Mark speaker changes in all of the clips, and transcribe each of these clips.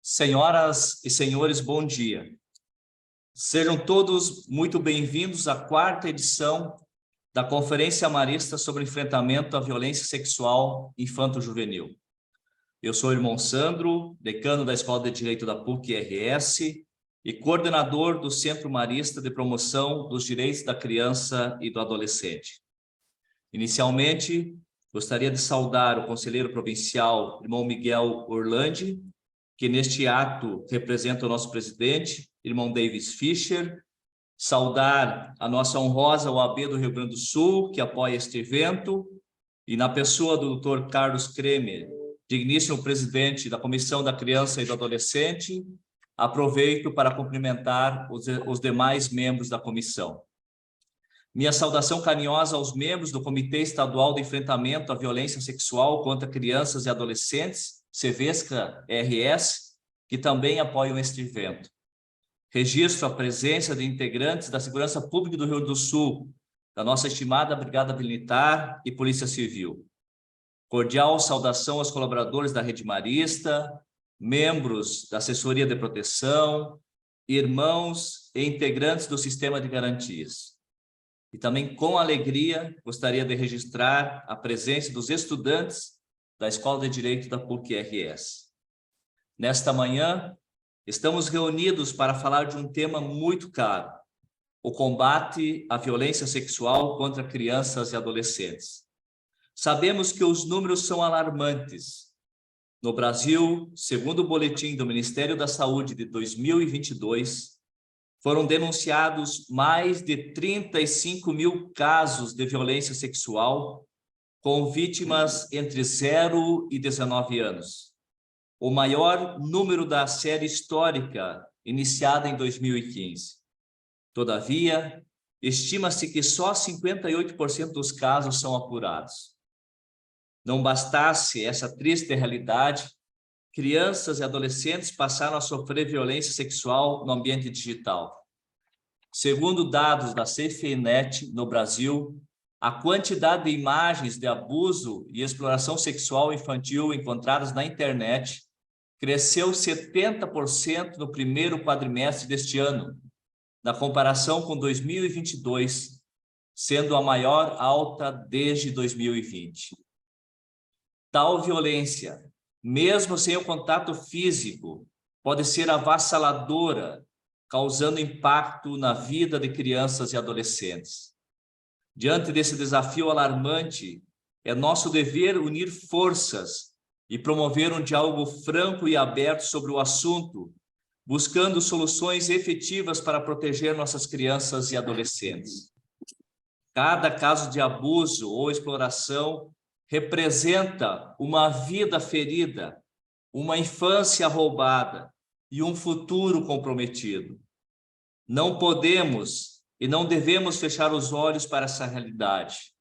Speaker 1: Senhoras e senhores, bom dia. Sejam todos muito bem-vindos à quarta edição da Conferência Marista sobre Enfrentamento à Violência Sexual Infanto-Juvenil. Eu sou o irmão Sandro, decano da Escola de Direito da PUC-RS e coordenador do Centro Marista de Promoção dos Direitos da Criança e do Adolescente. Inicialmente, gostaria de saudar o conselheiro provincial, irmão Miguel Orlandi, que neste ato representa o nosso presidente, irmão Davis Fischer, saudar a nossa honrosa OAB do Rio Grande do Sul, que apoia este evento, e na pessoa do Dr. Carlos Kremer, digníssimo presidente da Comissão da Criança e do Adolescente, aproveito para cumprimentar os demais membros da comissão. Minha saudação carinhosa aos membros do Comitê Estadual de Enfrentamento à Violência Sexual contra Crianças e Adolescentes, CEVESCA-RS, que também apoiam este evento. Registro a presença de integrantes da Segurança Pública do Rio Grande do Sul, da nossa estimada Brigada Militar e Polícia Civil. Cordial saudação aos colaboradores da Rede Marista, membros da Assessoria de Proteção, irmãos e integrantes do Sistema de Garantias. E também, com alegria, gostaria de registrar a presença dos estudantes da Escola de Direito da PUC-RS. Nesta manhã, estamos reunidos para falar de um tema muito caro, o combate à violência sexual contra crianças e adolescentes. Sabemos que os números são alarmantes. No Brasil, segundo o boletim do Ministério da Saúde de 2022, foram denunciados mais de 35 mil casos de violência sexual com vítimas entre 0 e 19 anos. O maior número da série histórica iniciada em 2015. Todavia, estima-se que só 58% dos casos são apurados. Não bastasse essa triste realidade, crianças e adolescentes passaram a sofrer violência sexual no ambiente digital. Segundo dados da CFENET, no Brasil, a quantidade de imagens de abuso e exploração sexual infantil encontradas na internet cresceu 70% no primeiro quadrimestre deste ano, na comparação com 2022, sendo a maior alta desde 2020. Tal violência, mesmo sem o contato físico, pode ser avassaladora, causando impacto na vida de crianças e adolescentes. Diante desse desafio alarmante, é nosso dever unir forças e promover um diálogo franco e aberto sobre o assunto, buscando soluções efetivas para proteger nossas crianças e adolescentes. Cada caso de abuso ou exploração representa uma vida ferida, uma infância roubada e um futuro comprometido. Não podemos e não devemos fechar os olhos para essa realidade.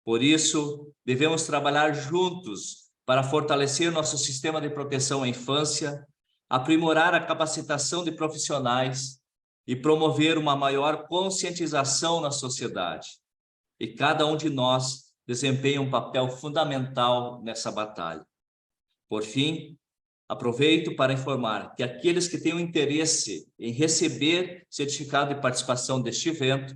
Speaker 1: Por isso, devemos trabalhar juntos para fortalecer nosso sistema de proteção à infância, aprimorar a capacitação de profissionais e promover uma maior conscientização na sociedade. E cada um de nós desempenha um papel fundamental nessa batalha. Por fim, aproveito para informar que aqueles que tenham interesse em receber certificado de participação deste evento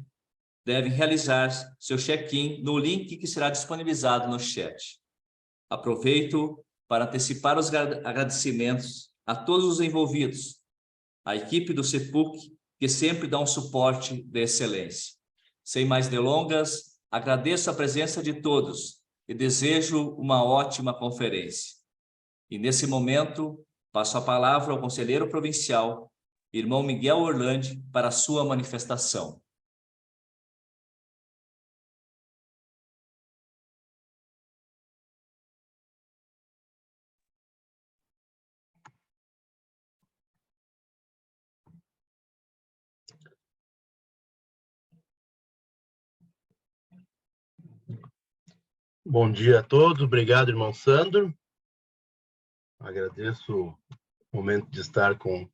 Speaker 1: devem realizar seu check-in no link que será disponibilizado no chat. Aproveito para antecipar os agradecimentos a todos os envolvidos, a equipe do CEPUC, que sempre dá um suporte de excelência. Sem mais delongas, agradeço a presença de todos e desejo uma ótima conferência. E nesse momento, passo a palavra ao conselheiro provincial, irmão Miguel Orlandi, para a sua manifestação.
Speaker 2: Bom dia a todos, obrigado, irmão Sandro. Agradeço o momento de estar com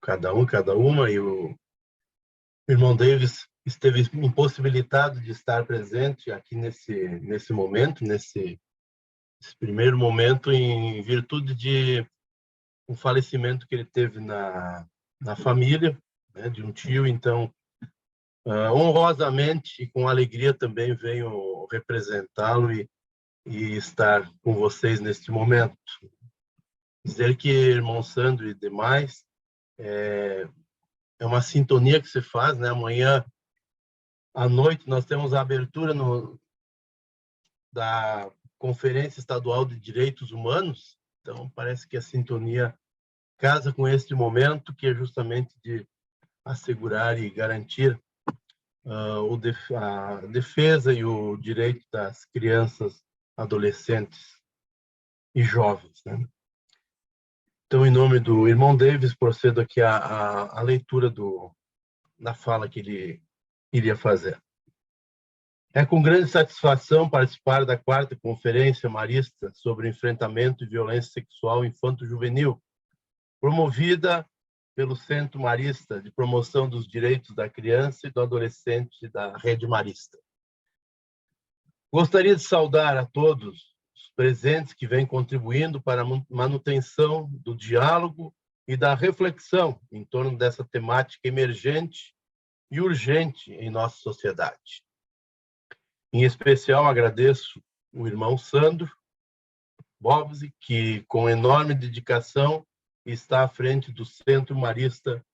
Speaker 2: cada uma, e o irmão Davis esteve impossibilitado de estar presente aqui nesse momento, nesse primeiro momento, em virtude de um falecimento que ele teve na família, né, de um tio. Então, honrosamente e com alegria também venho representá-lo e estar com vocês neste momento. Dizer que irmão Sandro e demais, é uma sintonia que se faz, né? Amanhã à noite nós temos a abertura da Conferência Estadual de Direitos Humanos. Então, parece que a sintonia casa com este momento, que é justamente de assegurar e garantir a defesa e o direito das crianças, adolescentes e jovens, né? Então, em nome do irmão Davis, procedo aqui a leitura da fala que ele iria fazer. É com grande satisfação participar da 4ª Conferência Marista sobre Enfrentamento e Violência Sexual Infanto-Juvenil, promovida pelo Centro Marista de Promoção dos Direitos da Criança e do Adolescente da Rede Marista. Gostaria de saudar a todos os presentes que vêm contribuindo para a manutenção do diálogo e da reflexão em torno dessa temática emergente e urgente em nossa sociedade. Em especial, agradeço o irmão Sandro Bobzi, que, com enorme dedicação, está à frente do Centro Marista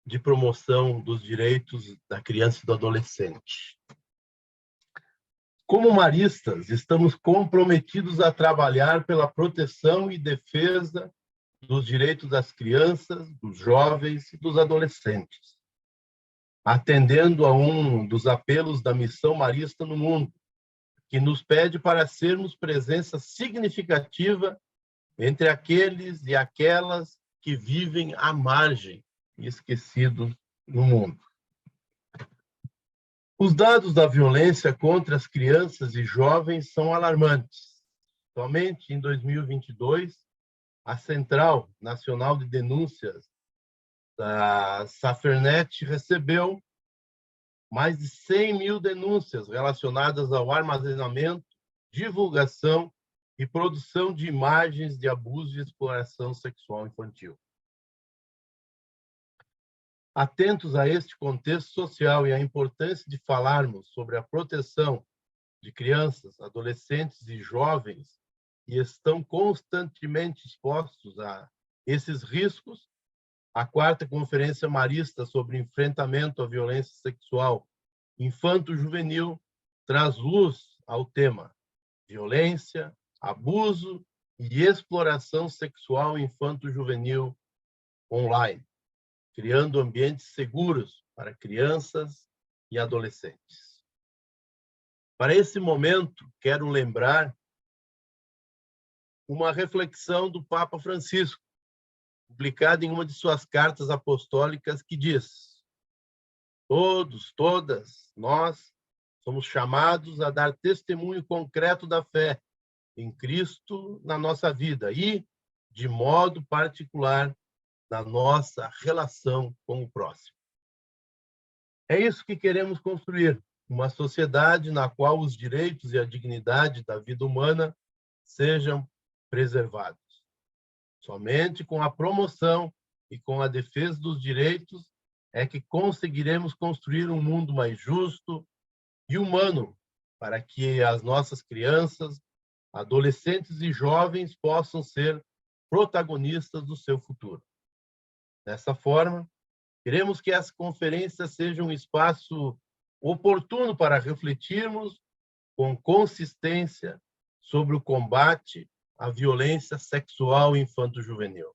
Speaker 2: de Promoção dos Direitos da Criança e do Adolescente. Como maristas, estamos comprometidos a trabalhar pela proteção e defesa dos direitos das crianças, dos jovens e dos adolescentes, atendendo a um dos apelos da Missão Marista no mundo, que nos pede para sermos presença significativa entre aqueles e aquelas que vivem à margem e esquecidos no mundo. Os dados da violência contra as crianças e jovens são alarmantes. Somente em 2022, a Central Nacional de Denúncias da Safernet recebeu mais de 100 mil denúncias relacionadas ao armazenamento, divulgação e produção de imagens de abuso e exploração sexual infantil. Atentos a este contexto social e à importância de falarmos sobre a proteção de crianças, adolescentes e jovens que estão constantemente expostos a esses riscos, a 4ª Conferência Marista sobre Enfrentamento à Violência Sexual Infanto-Juvenil traz luz ao tema violência, abuso e exploração sexual infanto-juvenil online, criando ambientes seguros para crianças e adolescentes. Para esse momento, quero lembrar uma reflexão do Papa Francisco, publicada em uma de suas cartas apostólicas, que diz: todos, todas, nós somos chamados a dar testemunho concreto da fé em Cristo na nossa vida e, de modo particular, na nossa relação com o próximo. É isso que queremos construir, uma sociedade na qual os direitos e a dignidade da vida humana sejam preservados. Somente com a promoção e com a defesa dos direitos é que conseguiremos construir um mundo mais justo e humano para que as nossas crianças, adolescentes e jovens possam ser protagonistas do seu futuro. Dessa forma, queremos que essa conferência seja um espaço oportuno para refletirmos com consistência sobre o combate à violência sexual infanto-juvenil.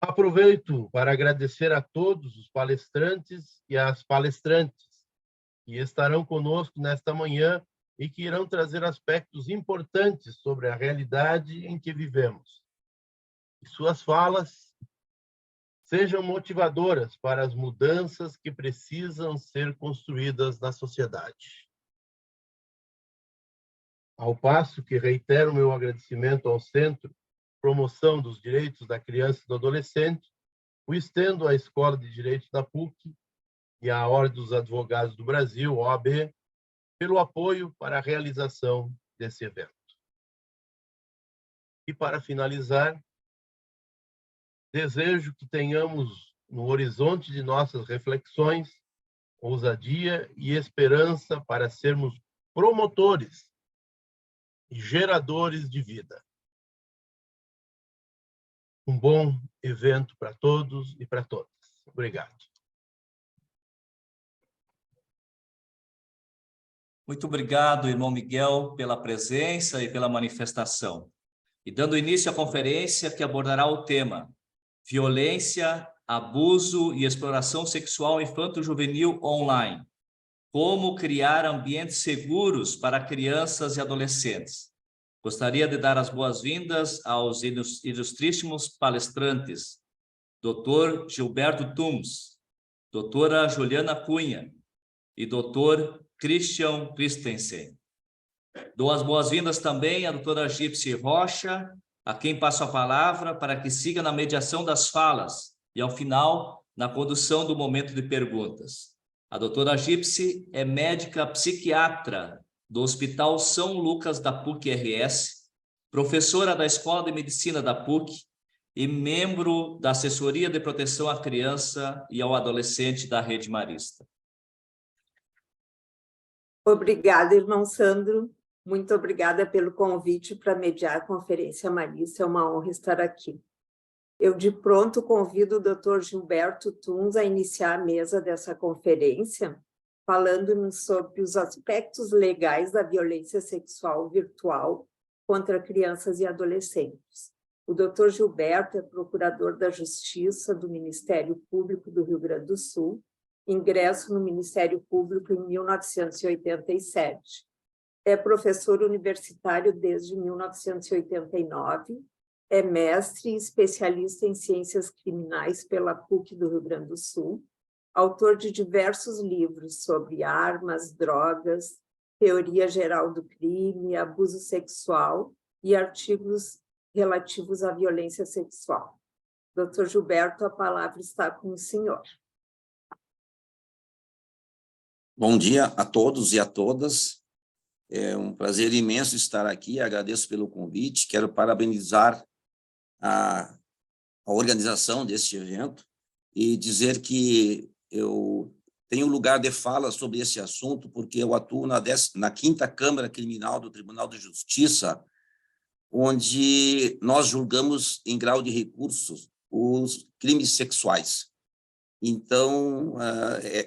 Speaker 2: Aproveito para agradecer a todos os palestrantes e as palestrantes que estarão conosco nesta manhã e que irão trazer aspectos importantes sobre a realidade em que vivemos. E suas falas sejam motivadoras para as mudanças que precisam ser construídas na sociedade. Ao passo que reitero meu agradecimento ao Centro de Promoção dos Direitos da Criança e do Adolescente, o estendo à Escola de Direito da PUC e à Ordem dos Advogados do Brasil, OAB, pelo apoio para a realização desse evento. E, para finalizar, desejo que tenhamos no horizonte de nossas reflexões ousadia e esperança para sermos promotores e geradores de vida. Um bom evento para todos e para todas. Obrigado.
Speaker 1: Muito obrigado, irmão Miguel, pela presença e pela manifestação. E dando início à conferência que abordará o tema Violência, Abuso e Exploração Sexual Infanto-Juvenil Online. Como criar ambientes seguros para crianças e adolescentes. Gostaria de dar as boas-vindas aos ilustríssimos palestrantes, Dr. Gilberto Tums, doutora Juliana Cunha e Dr. Christian Christensen. Dou as boas-vindas também à doutora Gypsy Rocha, a quem passo a palavra para que siga na mediação das falas e, ao final, na condução do momento de perguntas. A doutora Gypsy é médica psiquiatra do Hospital São Lucas da PUC-RS, professora da Escola de Medicina da PUC e membro da Assessoria de Proteção à Criança e ao Adolescente da Rede Marista.
Speaker 3: Obrigada, irmão Sandro. Muito obrigada pelo convite para mediar a Conferência Marista. É uma honra estar aqui. Eu, de pronto, convido o Dr. Gilberto Tums a iniciar a mesa dessa conferência, falando-nos sobre os aspectos legais da violência sexual virtual contra crianças e adolescentes. O Dr. Gilberto é procurador da Justiça do Ministério Público do Rio Grande do Sul, ingresso no Ministério Público em 1987. É professor universitário desde 1989, é mestre e especialista em ciências criminais pela PUC do Rio Grande do Sul, autor de diversos livros sobre armas, drogas, teoria geral do crime, abuso sexual e artigos relativos à violência sexual. Dr. Gilberto, a palavra está com o senhor.
Speaker 4: Bom dia a todos e a todas. É um prazer imenso estar aqui. Agradeço pelo convite. Quero parabenizar a organização deste evento e dizer que eu tenho lugar de fala sobre esse assunto porque eu atuo na 5ª Câmara Criminal do Tribunal de Justiça, onde nós julgamos em grau de recursos os crimes sexuais. Então,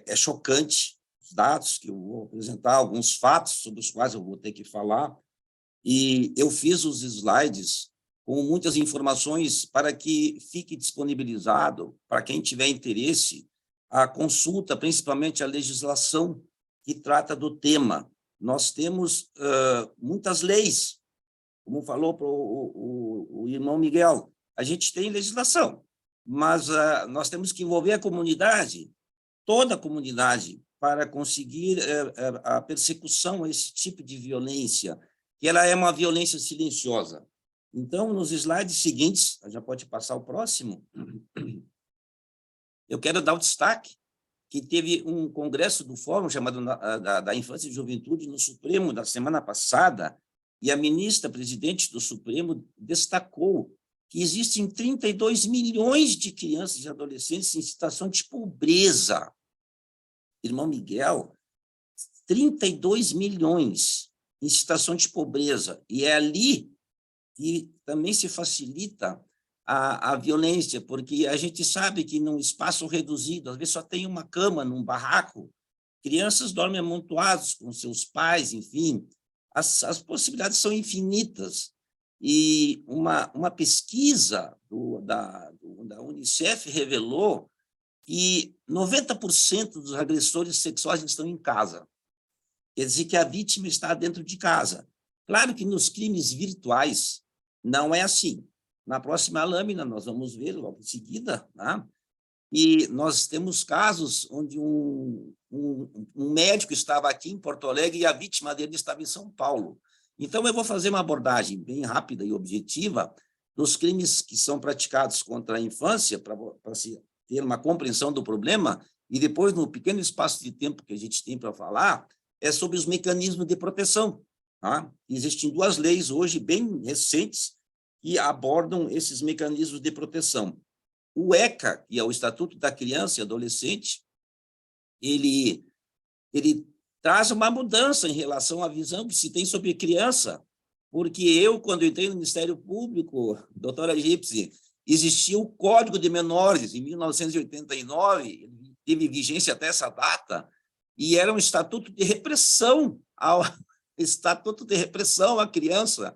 Speaker 4: é chocante os dados que eu vou apresentar, alguns fatos sobre os quais eu vou ter que falar, e eu fiz os slides com muitas informações para que fique disponibilizado, para quem tiver interesse, a consulta, principalmente a legislação que trata do tema. Nós temos muitas leis, como falou o irmão Miguel, a gente tem legislação, mas nós temos que envolver a comunidade, toda a comunidade, para conseguir a persecução a esse tipo de violência, que ela é uma violência silenciosa. Então, nos slides seguintes, já pode passar o próximo, eu quero dar o destaque que teve um congresso do Fórum chamado da Infância e Juventude no Supremo da semana passada, e a ministra presidente do Supremo destacou que existem 32 milhões de crianças e adolescentes em situação de pobreza. Irmão Miguel, 32 milhões em situação de pobreza, e é ali que também se facilita a violência, porque a gente sabe que num espaço reduzido, às vezes só tem uma cama num barraco, crianças dormem amontoadas com seus pais, enfim, as possibilidades são infinitas. E uma pesquisa da Unicef revelou que 90% dos agressores sexuais estão em casa. Quer dizer que a vítima está dentro de casa. Claro que nos crimes virtuais não é assim. Na próxima lâmina, nós vamos ver logo em seguida, né? E nós temos casos onde um médico estava aqui em Porto Alegre e a vítima dele estava em São Paulo. Então, eu vou fazer uma abordagem bem rápida e objetiva dos crimes que são praticados contra a infância, para se ter uma compreensão do problema, e depois, no pequeno espaço de tempo que a gente tem para falar, é sobre os mecanismos de proteção. Tá? Existem 2 leis hoje bem recentes que abordam esses mecanismos de proteção. O ECA, que é o Estatuto da Criança e Adolescente, ele traz uma mudança em relação à visão que se tem sobre criança, porque eu, quando entrei no Ministério Público, doutora Gypsy, existia o Código de Menores, em 1989, ele teve vigência até essa data, e era um estatuto de repressão à criança,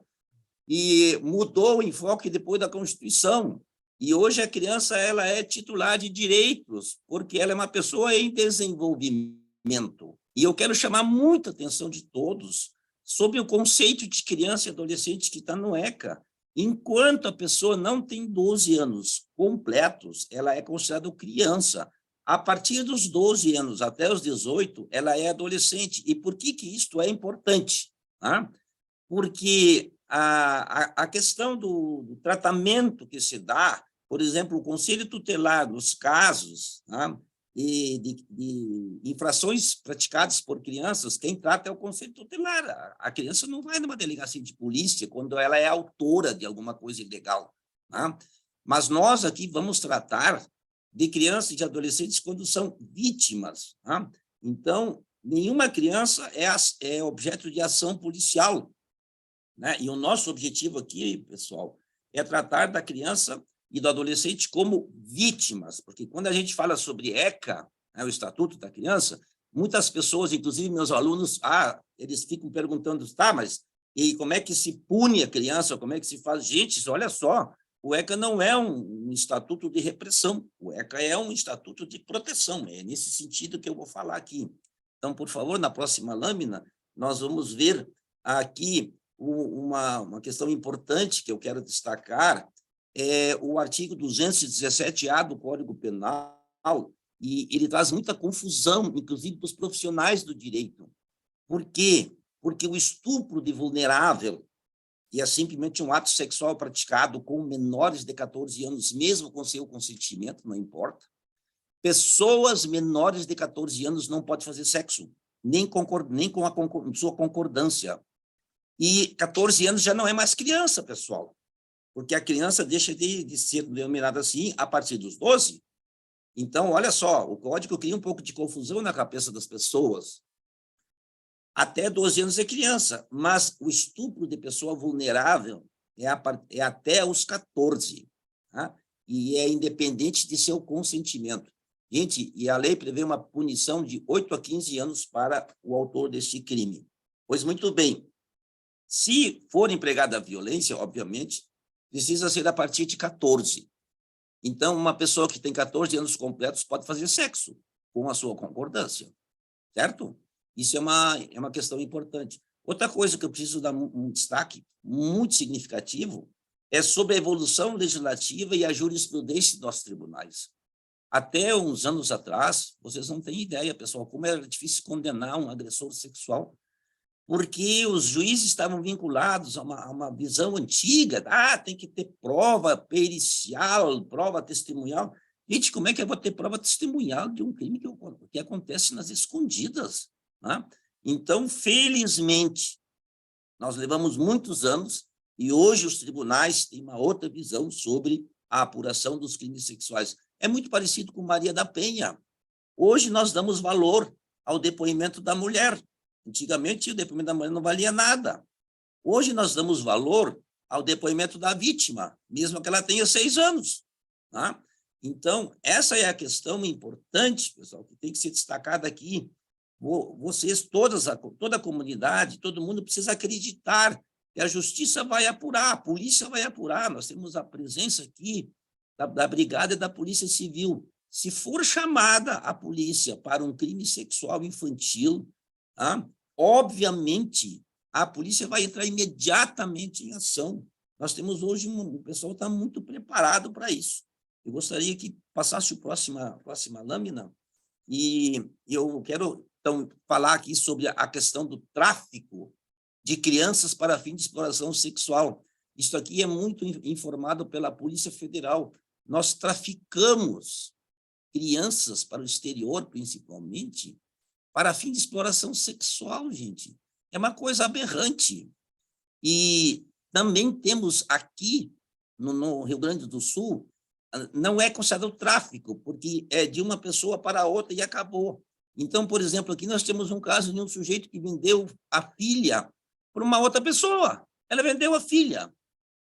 Speaker 4: e mudou o enfoque depois da Constituição. E hoje a criança ela é titular de direitos, porque ela é uma pessoa em desenvolvimento. E eu quero chamar muita atenção de todos sobre o conceito de criança e adolescente que está no ECA. Enquanto a pessoa não tem 12 anos completos, ela é considerada criança. A partir dos 12 anos até os 18, ela é adolescente. E por que isto é importante? Porque a questão do tratamento que se dá, por exemplo, o Conselho Tutelar, nos casos de infrações praticadas por crianças, quem trata é o Conselho Tutelar. A criança não vai numa delegacia de polícia quando ela é autora de alguma coisa ilegal. Mas nós aqui vamos tratar de crianças e de adolescentes quando são vítimas. Então, nenhuma criança é objeto de ação policial. E o nosso objetivo aqui, pessoal, é tratar da criança e do adolescente como vítimas, porque quando a gente fala sobre ECA, o Estatuto da Criança, muitas pessoas, inclusive meus alunos, eles ficam perguntando, mas e como é que se pune a criança, como é que se faz? Gente, olha só, o ECA não é um estatuto de repressão, o ECA é um estatuto de proteção, é nesse sentido que eu vou falar aqui. Então, por favor, na próxima lâmina, nós vamos ver aqui uma questão importante que eu quero destacar, é o artigo 217-A do Código Penal, e ele traz muita confusão, inclusive para os profissionais do direito. Por quê? Porque o estupro de vulnerável é simplesmente um ato sexual praticado com menores de 14 anos, mesmo com seu consentimento, não importa. Pessoas menores de 14 anos não podem fazer sexo, nem com a sua concordância. E 14 anos já não é mais criança, pessoal, porque a criança deixa de ser denominada assim a partir dos 12. Então, olha só, o código cria um pouco de confusão na cabeça das pessoas. Até 12 anos é criança, mas o estupro de pessoa vulnerável é até os 14, e é independente de seu consentimento. Gente, e a lei prevê uma punição de 8 a 15 anos para o autor deste crime. Pois muito bem, se for empregada a violência, obviamente, precisa ser a partir de 14. Então, uma pessoa que tem 14 anos completos pode fazer sexo com a sua concordância, certo? Isso é uma questão importante. Outra coisa que eu preciso dar um destaque muito significativo é sobre a evolução legislativa e a jurisprudência dos nossos tribunais. Até uns anos atrás, vocês não têm ideia, pessoal, como era difícil condenar um agressor sexual, porque os juízes estavam vinculados a uma visão antiga, tem que ter prova pericial, prova testemunhal. Gente, como é que eu vou ter prova testemunhal de um crime que acontece nas escondidas? Então, felizmente, nós levamos muitos anos e hoje os tribunais têm uma outra visão sobre a apuração dos crimes sexuais. É muito parecido com Maria da Penha. Hoje nós damos valor ao depoimento da mulher. Antigamente, o depoimento da mulher não valia nada. Hoje, nós damos valor ao depoimento da vítima, mesmo que ela tenha 6 anos. Então, essa é a questão importante, pessoal, que tem que ser destacada aqui. Vocês, toda a comunidade, todo mundo precisa acreditar que a justiça vai apurar, a polícia vai apurar. Nós temos a presença aqui da Brigada e da Polícia Civil. Se for chamada a polícia para um crime sexual infantil, obviamente, a polícia vai entrar imediatamente em ação. Nós temos hoje, o pessoal está muito preparado para isso. Eu gostaria que passasse a próxima lâmina, e eu quero, então, falar aqui sobre a questão do tráfico de crianças para fim de exploração sexual. Isso aqui é muito informado pela Polícia Federal. Nós traficamos crianças para o exterior, principalmente, para fim de exploração sexual, gente. É uma coisa aberrante. E também temos aqui no Rio Grande do Sul, não é considerado tráfico, porque é de uma pessoa para outra e acabou. Então, por exemplo, aqui nós temos um caso de um sujeito que vendeu a filha para uma outra pessoa. Ela vendeu a filha,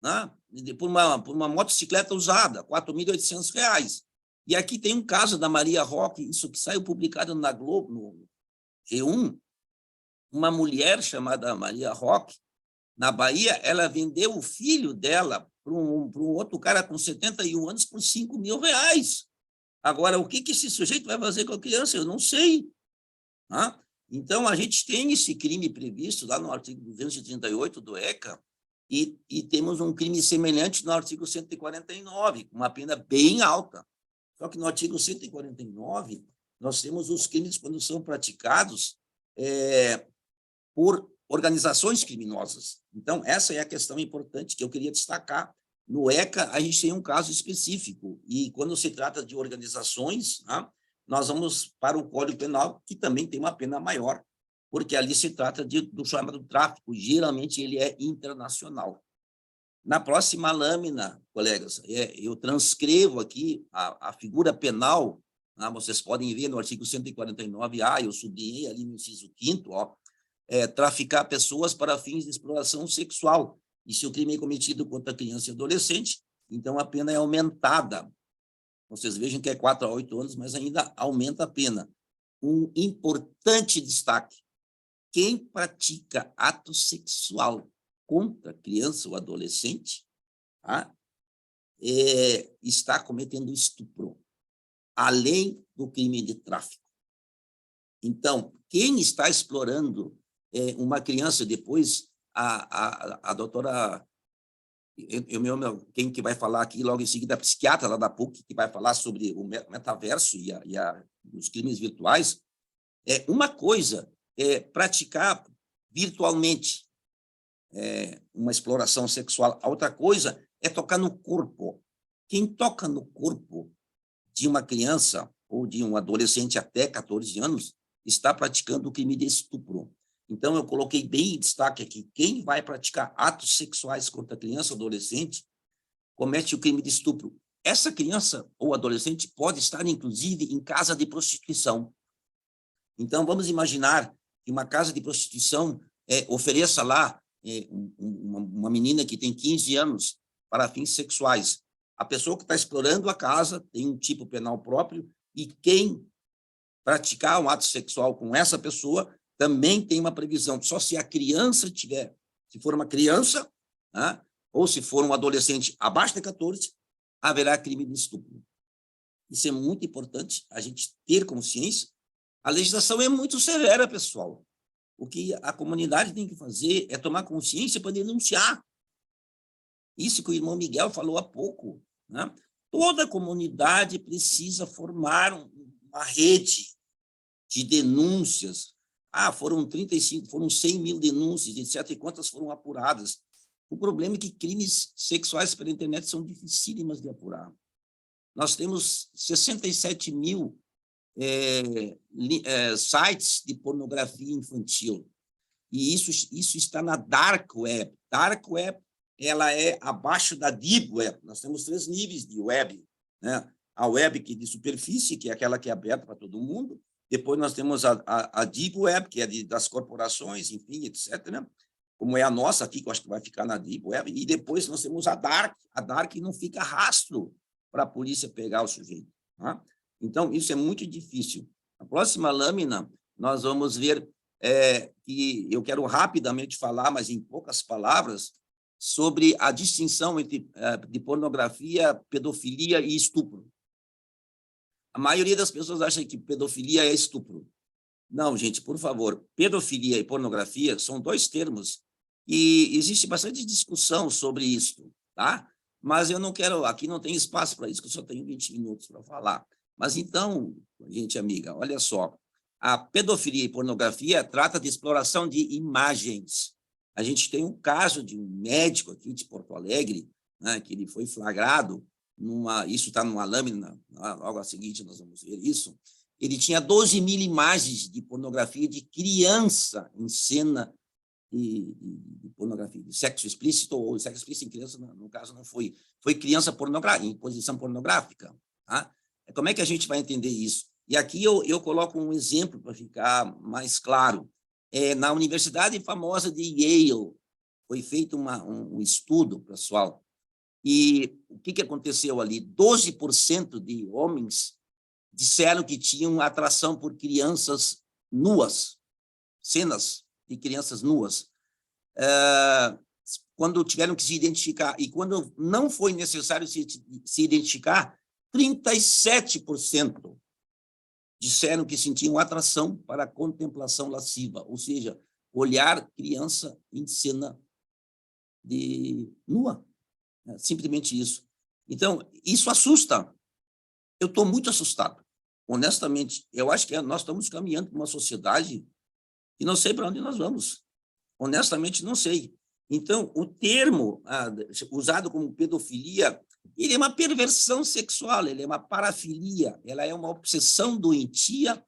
Speaker 4: né, por uma motocicleta usada, R$ 4.800. E aqui tem um caso da Maria Roque, isso que saiu publicado na Globo, no G1, uma mulher chamada Maria Roque, na Bahia, ela vendeu o filho dela para um outro cara com 71 anos por R$ 5.000. Agora, o que esse sujeito vai fazer com a criança? Eu não sei. Né? Então, a gente tem esse crime previsto lá no artigo 238 do ECA e temos um crime semelhante no artigo 149, com uma pena bem alta. Só que no artigo 149, nós temos os crimes quando são praticados por organizações criminosas. Então, essa é a questão importante que eu queria destacar. No ECA, a gente tem um caso específico, e quando se trata de organizações, né, nós vamos para o Código Penal, que também tem uma pena maior, porque ali se trata do chamado tráfico, geralmente ele é internacional. Na próxima lâmina, colegas, eu transcrevo aqui a figura penal, né, vocês podem ver no artigo 149A, eu sublinhei ali no inciso 5º, traficar pessoas para fins de exploração sexual. E se o crime é cometido contra criança e adolescente, então a pena é aumentada. Vocês vejam que é 4 a 8 anos, mas ainda aumenta a pena. Um importante destaque: quem pratica ato sexual contra criança ou adolescente, tá, está cometendo estupro, além do crime de tráfico. Então, quem está explorando uma criança, depois a doutora, quem que vai falar aqui logo em seguida, a psiquiatra lá da PUC, que vai falar sobre o metaverso e os crimes virtuais, uma coisa é praticar virtualmente uma exploração sexual, a outra coisa é tocar no corpo. Quem toca no corpo de uma criança ou de um adolescente até 14 anos está praticando o crime de estupro. Então, eu coloquei bem em destaque aqui, quem vai praticar atos sexuais contra criança ou adolescente comete o crime de estupro. Essa criança ou adolescente pode estar, inclusive, em casa de prostituição. Então, vamos imaginar que uma casa de prostituição ofereça lá uma menina que tem 15 anos para fins sexuais. A pessoa que está explorando a casa tem um tipo penal próprio e quem praticar um ato sexual com essa pessoa também tem uma previsão, só se a criança tiver, se for uma criança, né, ou se for um adolescente abaixo de 14, haverá crime de estupro. Isso é muito importante, a gente ter consciência. A legislação é muito severa, pessoal. O que a comunidade tem que fazer é tomar consciência para denunciar. Isso que o irmão Miguel falou há pouco, né? Toda comunidade precisa formar uma rede de denúncias. Foram 100 mil denúncias, etc. E quantas foram apuradas? O problema é que crimes sexuais pela internet são dificílimas de apurar. Nós temos 67 mil sites de pornografia infantil. E isso está na Dark Web. Dark Web, ela é abaixo da Deep Web. Nós temos 3 níveis de web, né? A web de superfície, que é aquela que é aberta para todo mundo. Depois nós temos a Deep Web, que é das corporações, enfim, etc., né? Como é a nossa aqui, que eu acho que vai ficar na Deep Web. E depois nós temos a Dark. A Dark não fica rastro para a polícia pegar o sujeito. Tá? Então, isso é muito difícil. Na próxima lâmina, nós vamos ver que eu quero rapidamente falar, mas em poucas palavras, sobre a distinção entre de pornografia, pedofilia e estupro. A maioria das pessoas acha que pedofilia é estupro. Não, gente, por favor, pedofilia e pornografia são 2 termos e existe bastante discussão sobre isso, tá? Mas eu não quero, aqui não tem espaço para isso, que eu só tenho 20 minutos para falar. Mas então, gente amiga, olha só, a pedofilia e pornografia trata de exploração de imagens. A gente tem um caso de um médico aqui de Porto Alegre, né, que ele foi flagrado, isso está numa lâmina, logo a seguinte nós vamos ver isso, ele tinha 12 mil imagens de pornografia de criança em cena de pornografia, de sexo explícito, ou sexo explícito em criança, no caso, não foi. Foi criança pornográfica, em posição pornográfica. Tá? Como é que a gente vai entender isso? E aqui eu coloco um exemplo para ficar mais claro. Na Universidade famosa de Yale, foi feito um estudo, pessoal, e o que aconteceu ali? 12% de homens disseram que tinham atração por crianças nuas, cenas de crianças nuas, quando tiveram que se identificar. E quando não foi necessário se identificar, 37% disseram que sentiam atração para a contemplação lasciva, ou seja, olhar criança em cena de nua. Simplesmente isso. Então, isso assusta. Eu estou muito assustado. Honestamente, eu acho que nós estamos caminhando para uma sociedade e não sei para onde nós vamos. Honestamente, não sei. Então, o termo usado como pedofilia, ele é uma perversão sexual, ele é uma parafilia, ela é uma obsessão doentia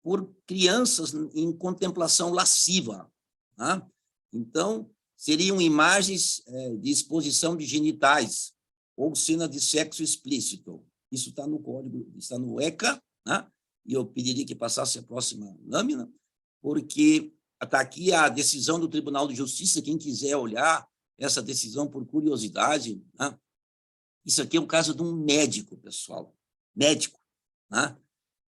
Speaker 4: por crianças em contemplação lasciva. Tá? Então, seriam imagens de exposição de genitais ou cena de sexo explícito. Isso está no código, está no ECA, né? E eu pediria que passasse a próxima lâmina, porque está aqui a decisão do Tribunal de Justiça, quem quiser olhar essa decisão por curiosidade, né? Isso aqui é um caso de um médico, pessoal, médico, né?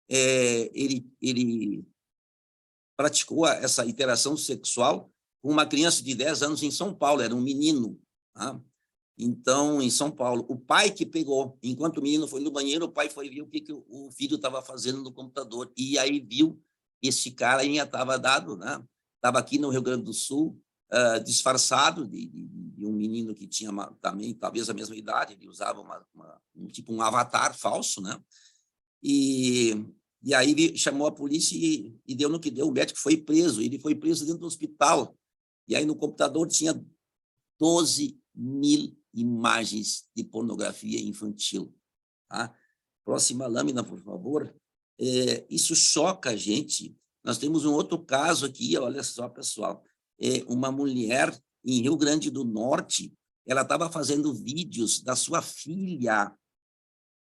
Speaker 4: Ele praticou essa interação sexual com uma criança de 10 anos em São Paulo, era um menino, tá? Então, em São Paulo, o pai que pegou, enquanto o menino foi no banheiro, o pai foi ver o que o filho estava fazendo no computador, e aí viu esse cara aí estava dado, né? Estava aqui no Rio Grande do Sul, disfarçado de um menino que tinha também, talvez a mesma idade, ele usava tipo um avatar falso, né? E aí ele chamou a polícia e deu no que deu, o médico foi preso, ele foi preso dentro do hospital, e aí no computador tinha 12.000 imagens de pornografia infantil. Tá? Próxima lâmina, por favor. Isso choca a gente. Nós temos um outro caso aqui, olha só, pessoal. Uma mulher em Rio Grande do Norte, ela estava fazendo vídeos da sua filha,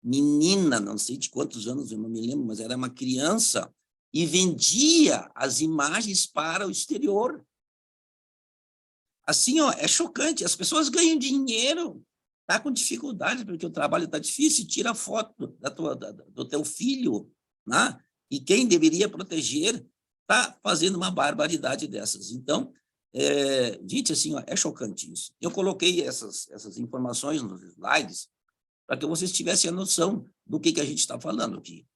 Speaker 4: menina, não sei de quantos anos, eu não me lembro, mas era uma criança, e vendia as imagens para o exterior. Assim, ó, é chocante. As pessoas ganham dinheiro, tá com dificuldade, porque o trabalho está difícil, tira foto do teu filho, né? E quem deveria proteger está fazendo uma barbaridade dessas. Então, gente, assim, ó, é chocante isso. Eu coloquei essas informações nos slides para que vocês tivessem a noção do que a gente está falando aqui.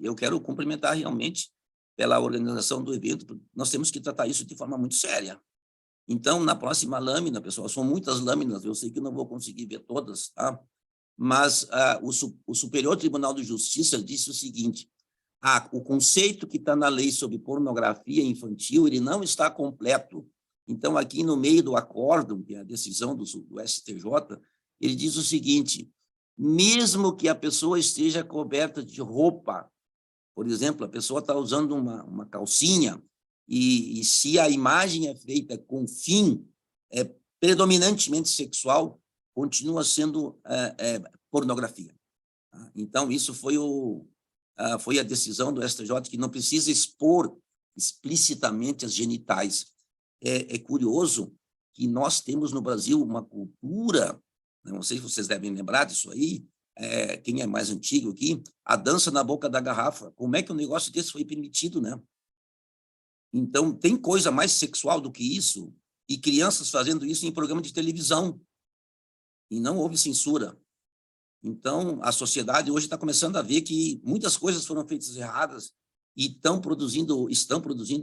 Speaker 4: Eu quero cumprimentar realmente pela organização do evento. Nós temos que tratar isso de forma muito séria. Então, na próxima lâmina, pessoal, são muitas lâminas, eu sei que não vou conseguir ver todas, tá? Mas o Superior Tribunal de Justiça disse o seguinte: o conceito que está na lei sobre pornografia infantil, ele não está completo. Então, aqui no meio do acórdão, que é a decisão do STJ, ele diz o seguinte: mesmo que a pessoa esteja coberta de roupa, por exemplo, a pessoa está usando uma calcinha, e se a imagem é feita com fim predominantemente sexual, continua sendo pornografia. Então, isso foi a decisão do STJ, que não precisa expor explicitamente as genitais. É curioso que nós temos no Brasil uma cultura, não sei se vocês devem lembrar disso aí, quem é mais antigo aqui, a dança na boca da garrafa. Como é que um negócio desse foi permitido, né? Então, tem coisa mais sexual do que isso, e crianças fazendo isso em programa de televisão, e não houve censura. Então, a sociedade hoje está começando a ver que muitas coisas foram feitas erradas e estão produzindo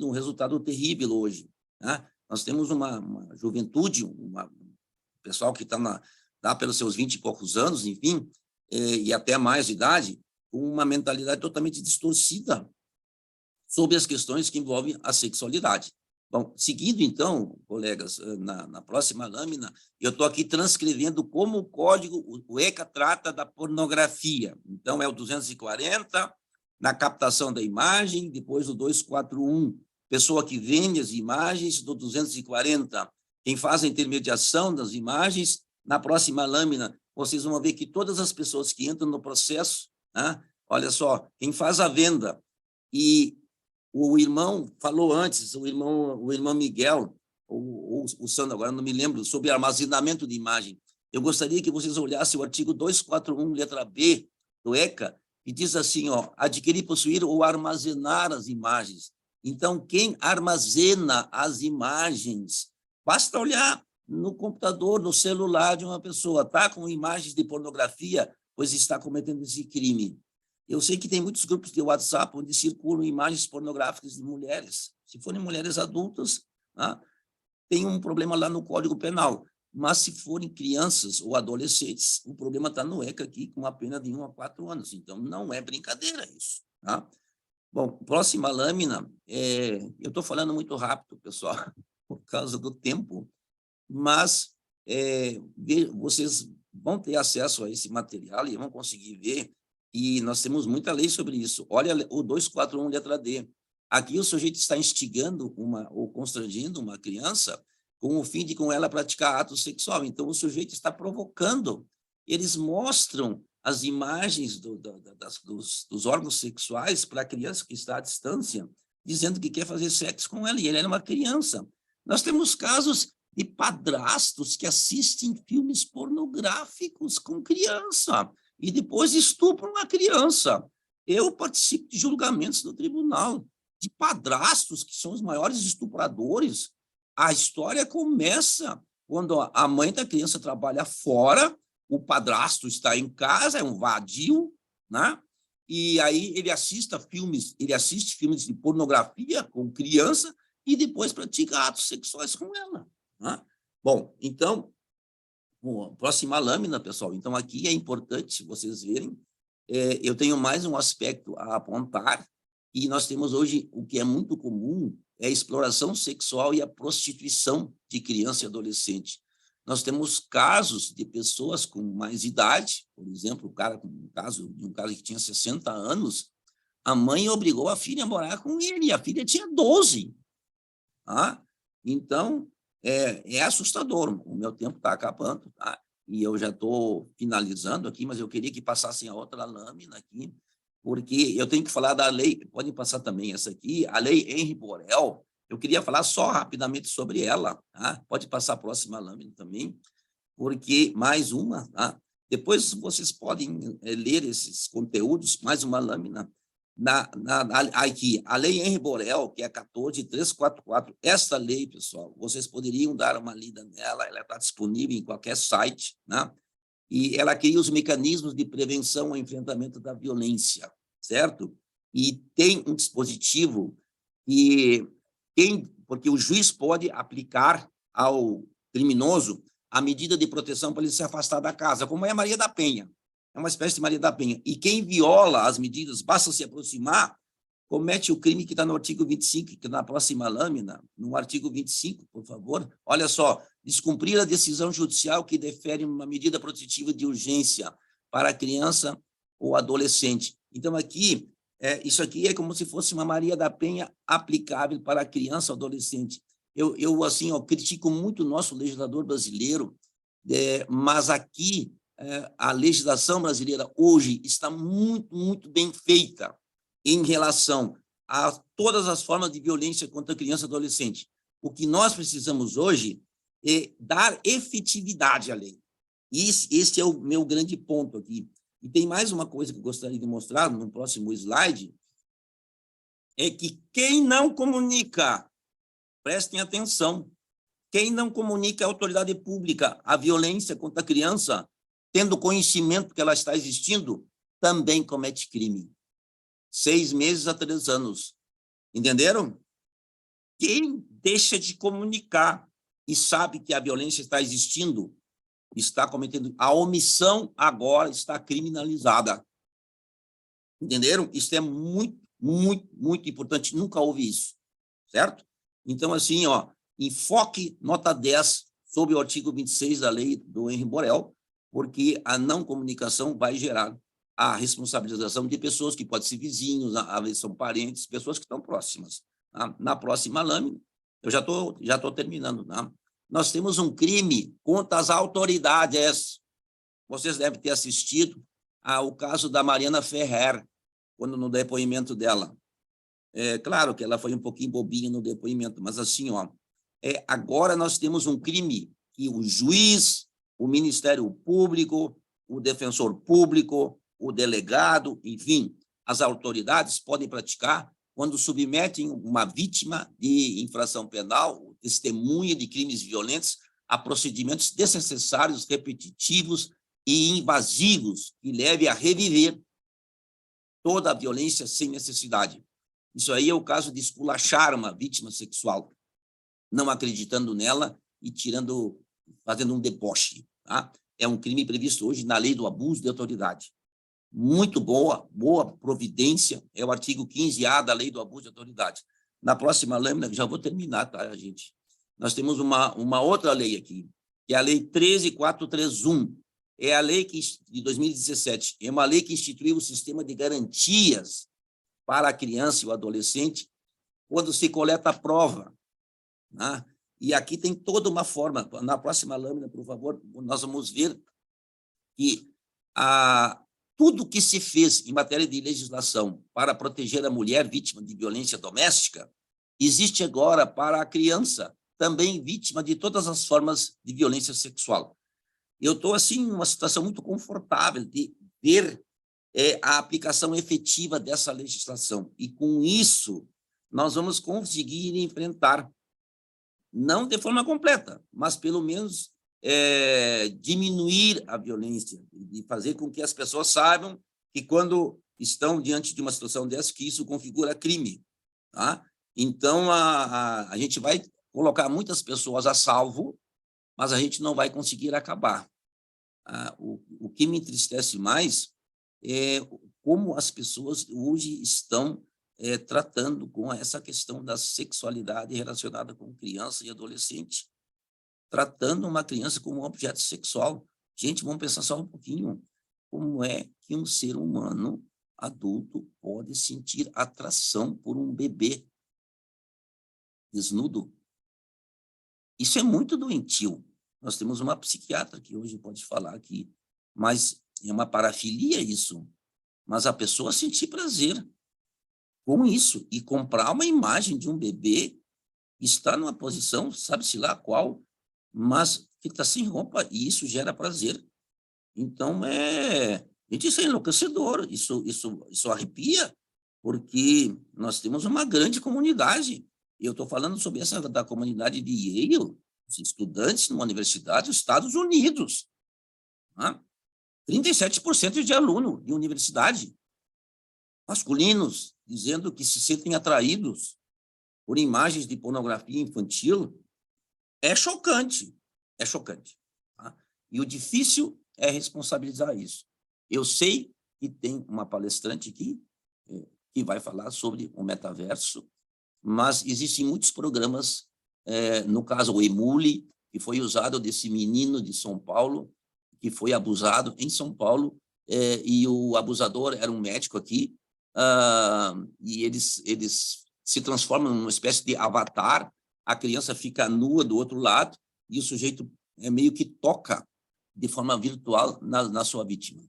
Speaker 4: um resultado terrível hoje, né? Nós temos uma juventude, pessoal que está pelos seus 20 e poucos anos, enfim, e até mais de idade, com uma mentalidade totalmente distorcida sobre as questões que envolvem a sexualidade. Bom, seguindo, então, colegas, na próxima lâmina, eu estou aqui transcrevendo como o código, o ECA trata da pornografia. Então, é o 240, na captação da imagem, depois o 241, pessoa que vende as imagens, do 240, quem faz a intermediação das imagens. Na próxima lâmina, vocês vão ver que todas as pessoas que entram no processo, né? Olha só, quem faz a venda. E o irmão falou antes, o irmão Miguel, ou o Sandro, agora não me lembro, sobre armazenamento de imagem. Eu gostaria que vocês olhassem o artigo 241, letra B, do ECA, que diz assim, ó, adquirir, possuir ou armazenar as imagens. Então, quem armazena as imagens, basta olhar no computador, no celular de uma pessoa, está com imagens de pornografia, pois está cometendo esse crime. Eu sei que tem muitos grupos de WhatsApp onde circulam imagens pornográficas de mulheres. Se forem mulheres adultas, né, tem um problema lá no Código Penal. Mas se forem crianças ou adolescentes, o problema está no ECA aqui, com uma pena de 1 a 4 anos. Então, não é brincadeira isso. Tá? Bom, próxima lâmina, eu estou falando muito rápido, pessoal, por causa do tempo, mas vocês vão ter acesso a esse material e vão conseguir ver, e nós temos muita lei sobre isso. Olha o 241, letra D. Aqui o sujeito está instigando ou constrangendo uma criança com o fim de com ela praticar ato sexual. Então, o sujeito está provocando. Eles mostram as imagens dos órgãos sexuais para a criança que está à distância, dizendo que quer fazer sexo com ela, e ele era uma criança. Nós temos casos de padrastos que assistem filmes pornográficos com criança e depois estupram a criança. Eu participo de julgamentos no tribunal de padrastos que são os maiores estupradores. A história começa quando a mãe da criança trabalha fora, o padrasto está em casa, é um vadio, né? E aí ele assiste filmes de pornografia com criança e depois pratica atos sexuais com ela. Né? Bom, então, próxima lâmina, pessoal. Então, aqui é importante vocês verem. Eu tenho mais um aspecto a apontar, e nós temos hoje o que é muito comum, é a exploração sexual e a prostituição de criança e adolescente. Nós temos casos de pessoas com mais idade, por exemplo, um caso que tinha 60 anos, a mãe obrigou a filha a morar com ele, e a filha tinha 12. Tá? Então, é assustador. O meu tempo está acabando, tá? E eu já estou finalizando aqui, mas eu queria que passassem a outra lâmina aqui, porque eu tenho que falar da lei, podem passar também essa aqui, a lei Henri Borel. Eu queria falar só rapidamente sobre ela, tá? Pode passar a próxima lâmina também, porque mais uma, tá? Depois vocês podem ler esses conteúdos, mais uma lâmina, aqui, a lei Henri Borel, que é 14.344, esta lei, pessoal, vocês poderiam dar uma lida nela, ela está disponível em qualquer site, né? E ela cria os mecanismos de prevenção ao enfrentamento da violência, certo? E tem um dispositivo porque o juiz pode aplicar ao criminoso a medida de proteção para ele se afastar da casa, como é a Maria da Penha. É uma espécie de Maria da Penha. E quem viola as medidas, basta se aproximar, comete o crime que está no artigo 25, que na próxima lâmina, no artigo 25, por favor. Olha só, descumprir a decisão judicial que defere uma medida protetiva de urgência para a criança ou adolescente. Então, aqui, isso aqui é como se fosse uma Maria da Penha aplicável para a criança ou adolescente. Eu assim, critico muito o nosso legislador brasileiro, mas aqui a legislação brasileira hoje está muito, muito bem feita em relação a todas as formas de violência contra a criança e adolescente. O que nós precisamos hoje é dar efetividade à lei. E esse é o meu grande ponto aqui. E tem mais uma coisa que eu gostaria de mostrar no próximo slide, é que quem não comunica, prestem atenção, quem não comunica à autoridade pública a violência contra a criança, tendo conhecimento que ela está existindo, também comete crime. 6 meses a 3 anos. Entenderam? Quem deixa de comunicar e sabe que a violência está existindo, está cometendo... A omissão agora está criminalizada. Entenderam? Isso é muito, muito, muito importante. Nunca houve isso. Certo? Então, assim, enfoque nota 10 sobre o artigo 26 da lei do Henri Borel, porque a não comunicação vai gerar a responsabilização de pessoas que podem ser vizinhos, às vezes são parentes, pessoas que estão próximas. tá? Na próxima lâmina, eu já tô terminando, tá? Nós temos um crime contra as autoridades. Vocês devem ter assistido ao caso da Mariana Ferrer, quando no depoimento dela. É claro que ela foi um pouquinho bobinha no depoimento, mas assim, ó, agora nós temos um crime que o juiz, o Ministério Público, o defensor público, o delegado, enfim, as autoridades podem praticar quando submetem uma vítima de infração penal, testemunha de crimes violentos, a procedimentos desnecessários, repetitivos e invasivos que levem a reviver toda a violência sem necessidade. Isso aí é o caso de esculachar uma vítima sexual, não acreditando nela e fazendo um deboche. Tá? É um crime previsto hoje na lei do abuso de autoridade. Muito boa providência, é o artigo 15A da lei do abuso de autoridade. Na próxima lâmina, já vou terminar, tá, gente? Nós temos uma outra lei aqui, que é a Lei 13.431, é a lei de 2017, é uma lei que instituiu o sistema de garantias para a criança e o adolescente quando se coleta a prova. Né? E aqui tem toda uma forma. Na próxima lâmina, por favor, nós vamos ver que tudo que se fez em matéria de legislação para proteger a mulher vítima de violência doméstica existe agora para a criança, também vítima de todas as formas de violência sexual. Eu estou, assim, numa situação muito confortável de ver a aplicação efetiva dessa legislação. E, com isso, nós vamos conseguir enfrentar, não de forma completa, mas, pelo menos, diminuir a violência e fazer com que as pessoas saibam que, quando estão diante de uma situação dessa, que isso configura crime. Tá? Então, a gente vai colocar muitas pessoas a salvo, mas a gente não vai conseguir acabar. O que me entristece mais é como as pessoas hoje estão tratando com essa questão da sexualidade relacionada com criança e adolescente, tratando uma criança como um objeto sexual. Gente, vamos pensar só um pouquinho. Como é que um ser humano adulto pode sentir atração por um bebê desnudo? Isso é muito doentio. Nós temos uma psiquiatra que hoje pode falar aqui, mas é uma parafilia isso. Mas a pessoa sentir prazer com isso e comprar uma imagem de um bebê que está numa posição, sabe-se lá qual, mas que está sem roupa, e isso gera prazer. Então, gente, isso é enlouquecedor, isso arrepia, porque nós temos uma grande comunidade. Eu estou falando sobre essa da comunidade de Yale, os estudantes numa universidade dos Estados Unidos. Né? 37% de aluno de universidade masculinos dizendo que se sentem atraídos por imagens de pornografia infantil. É chocante, é chocante. Tá? E o difícil é responsabilizar isso. Eu sei que tem uma palestrante aqui que vai falar sobre o metaverso, mas existem muitos programas, no caso o Emule, que foi usado desse menino de São Paulo, que foi abusado em São Paulo, e o abusador era um médico aqui, e eles se transformam numa espécie de avatar, a criança fica nua do outro lado, e o sujeito meio que toca de forma virtual na sua vítima.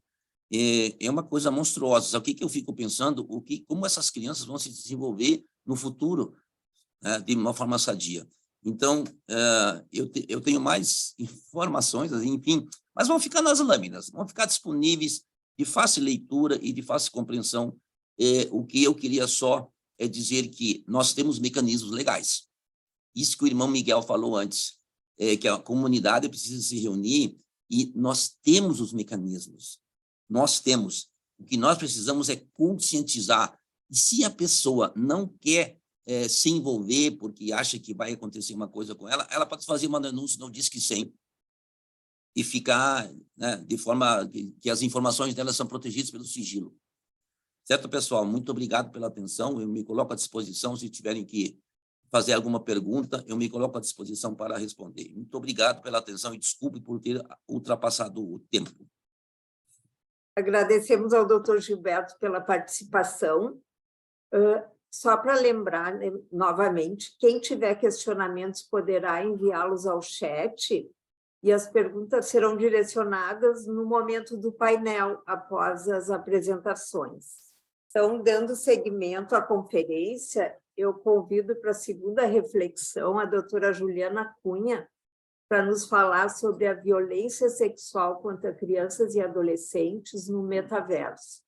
Speaker 4: É uma coisa monstruosa. O que eu fico pensando? Como essas crianças vão se desenvolver no futuro, de uma forma sadia. Então, eu tenho mais informações, enfim, mas vão ficar nas lâminas, vão ficar disponíveis, de fácil leitura e de fácil compreensão. O que eu queria só é dizer que nós temos mecanismos legais. Isso que o irmão Miguel falou antes, que a comunidade precisa se reunir, e nós temos os mecanismos. Nós temos. O que nós precisamos é conscientizar. E se a pessoa não quer se envolver porque acha que vai acontecer uma coisa com ela, ela pode fazer uma denúncia no Disque 100 e ficar, né, de forma que as informações dela são protegidas pelo sigilo. Certo, pessoal? Muito obrigado pela atenção. Eu me coloco à disposição, se tiverem que fazer alguma pergunta, eu me coloco à disposição para responder. Muito obrigado pela atenção e desculpe por ter ultrapassado o tempo.
Speaker 3: Agradecemos ao Dr. Gilberto pela participação. Só para lembrar, né, novamente, quem tiver questionamentos poderá enviá-los ao chat e as perguntas serão direcionadas no momento do painel, após as apresentações. Então, dando seguimento à conferência, eu convido para a segunda reflexão a doutora Juliana Cunha, para nos falar sobre a violência sexual contra crianças e adolescentes no metaverso,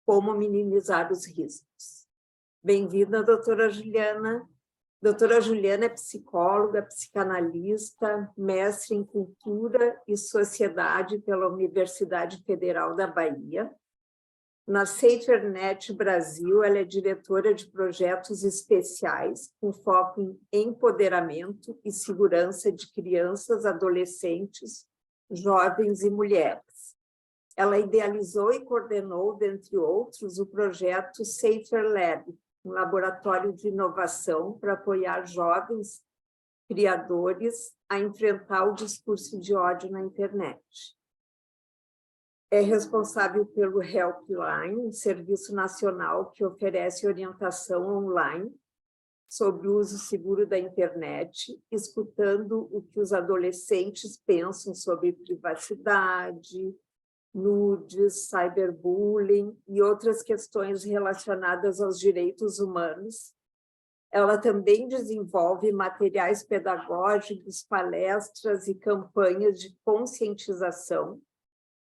Speaker 3: como minimizar os riscos. Bem-vinda, doutora Juliana. Doutora Juliana é psicóloga, psicanalista, mestre em Cultura e Sociedade pela Universidade Federal da Bahia. Na SaferNet Brasil, ela é diretora de projetos especiais com foco em empoderamento e segurança de crianças, adolescentes, jovens e mulheres. Ela idealizou e coordenou, dentre outros, o projeto Safer Lab, um laboratório de inovação para apoiar jovens criadores a enfrentar o discurso de ódio na internet. É responsável pelo Helpline, um serviço nacional que oferece orientação online sobre o uso seguro da internet, escutando o que os adolescentes pensam sobre privacidade, nudes, cyberbullying e outras questões relacionadas aos direitos humanos. Ela também desenvolve materiais pedagógicos, palestras e campanhas de conscientização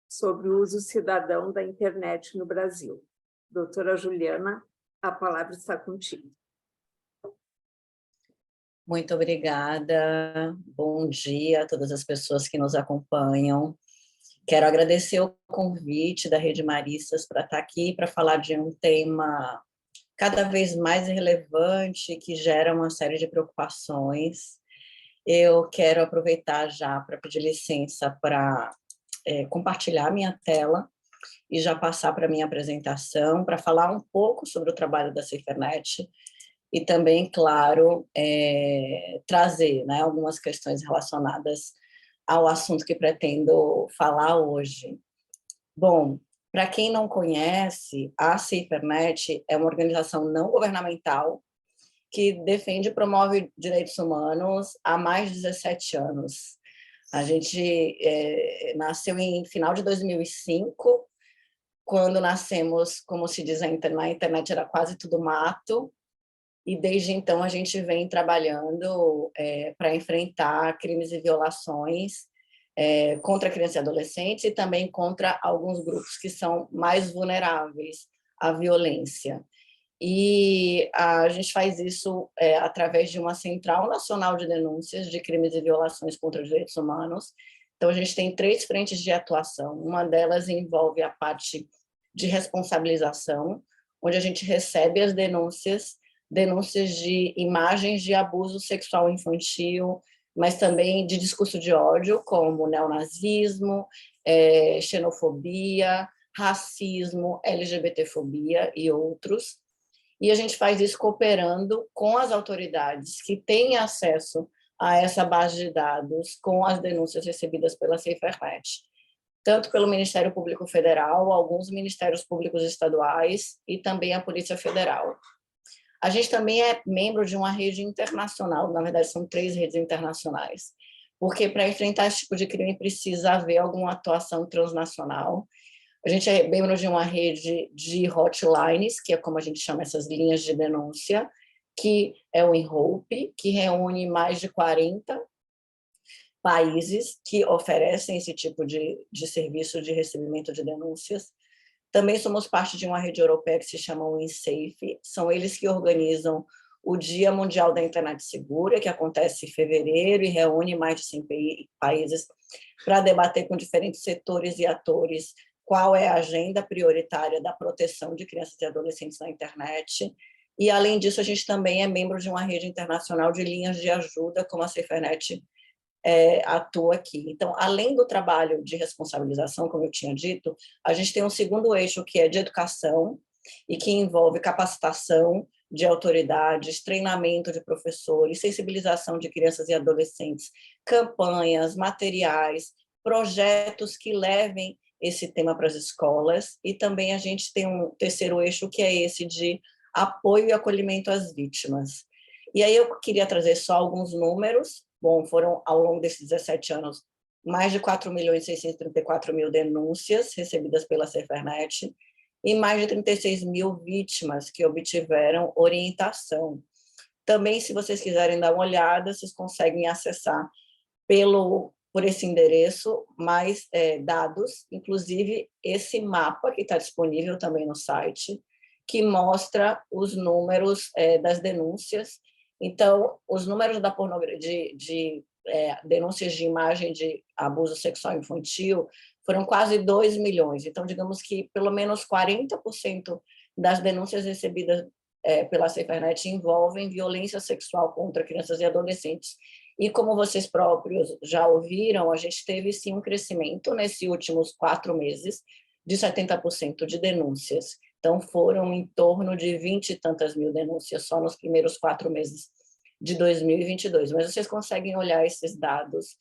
Speaker 3: sobre o uso cidadão da internet no Brasil. Doutora Juliana, a palavra está contigo.
Speaker 5: Muito obrigada. Bom dia a todas as pessoas que nos acompanham. Quero agradecer o convite da Rede Maristas para estar aqui para falar de um tema cada vez mais relevante que gera uma série de preocupações. Eu quero aproveitar já para pedir licença para compartilhar minha tela e já passar para a minha apresentação, para falar um pouco sobre o trabalho da SaferNet e também, claro, trazer, né, algumas questões relacionadas ao assunto que pretendo falar hoje. Bom, para quem não conhece, a SaferNet é uma organização não governamental que defende e promove direitos humanos há mais de 17 anos. A gente nasceu em final de 2005, quando nascemos, como se diz, na internet era quase tudo mato, e desde então a gente vem trabalhando para enfrentar crimes e violações contra crianças e adolescentes e também contra alguns grupos que são mais vulneráveis à violência. E a gente faz isso através de uma Central Nacional de Denúncias de Crimes e Violações contra os Direitos Humanos. Então, a gente tem 3 frentes de atuação. Uma delas envolve a parte de responsabilização, onde a gente recebe as denúncias de imagens de abuso sexual infantil, mas também de discurso de ódio, como neonazismo, xenofobia, racismo, LGBTfobia e outros. E a gente faz isso cooperando com as autoridades que têm acesso a essa base de dados com as denúncias recebidas pela SaferNet, tanto pelo Ministério Público Federal, alguns ministérios públicos estaduais e também a Polícia Federal. A gente também é membro de uma rede internacional, na verdade são 3 redes internacionais, porque para enfrentar esse tipo de crime precisa haver alguma atuação transnacional. A gente é membro de uma rede de hotlines, que é como a gente chama essas linhas de denúncia, que é o InHope, que reúne mais de 40 países que oferecem esse tipo de serviço de recebimento de denúncias. Também somos parte de uma rede europeia que se chama WinSafe, são eles que organizam o Dia Mundial da Internet Segura, que acontece em fevereiro e reúne mais de 100 países para debater com diferentes setores e atores qual é a agenda prioritária da proteção de crianças e adolescentes na internet. E, além disso, a gente também é membro de uma rede internacional de linhas de ajuda, como a SaferNet atua aqui. Então, além do trabalho de responsabilização, como eu tinha dito, a gente tem um segundo eixo, que é de educação, e que envolve capacitação de autoridades, treinamento de professores, sensibilização de crianças e adolescentes, campanhas, materiais, projetos que levem esse tema para as escolas, e também a gente tem um terceiro eixo, que é esse de apoio e acolhimento às vítimas. E aí eu queria trazer só alguns números. Bom, foram, ao longo desses 17 anos, mais de 4.634.000 denúncias recebidas pela Cefernet e mais de 36 mil vítimas que obtiveram orientação. Também, se vocês quiserem dar uma olhada, vocês conseguem acessar por esse endereço mais dados, inclusive esse mapa que está disponível também no site, que mostra os números das denúncias. Então, os números da pornografia, de denúncias de imagem de abuso sexual infantil foram quase 2 milhões. Então, digamos que pelo menos 40% das denúncias recebidas pela Cefernet envolvem violência sexual contra crianças e adolescentes. E como vocês próprios já ouviram, a gente teve sim um crescimento nesses últimos 4 meses de 70% de denúncias. Então, foram em torno de 20 e tantas mil denúncias só nos primeiros 4 meses de 2022. Mas vocês conseguem olhar esses dados,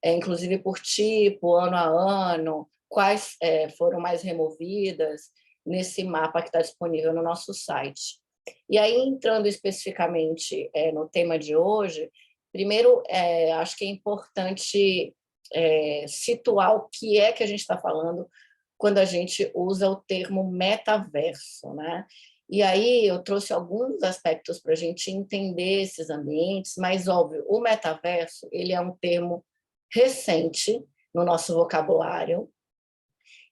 Speaker 5: inclusive por tipo, ano a ano, quais foram mais removidas nesse mapa que está disponível no nosso site. E aí, entrando especificamente no tema de hoje, primeiro, acho que é importante situar o que é que a gente está falando quando a gente usa o termo metaverso, né? E aí eu trouxe alguns aspectos para a gente entender esses ambientes, mas, óbvio, o metaverso ele é um termo recente no nosso vocabulário,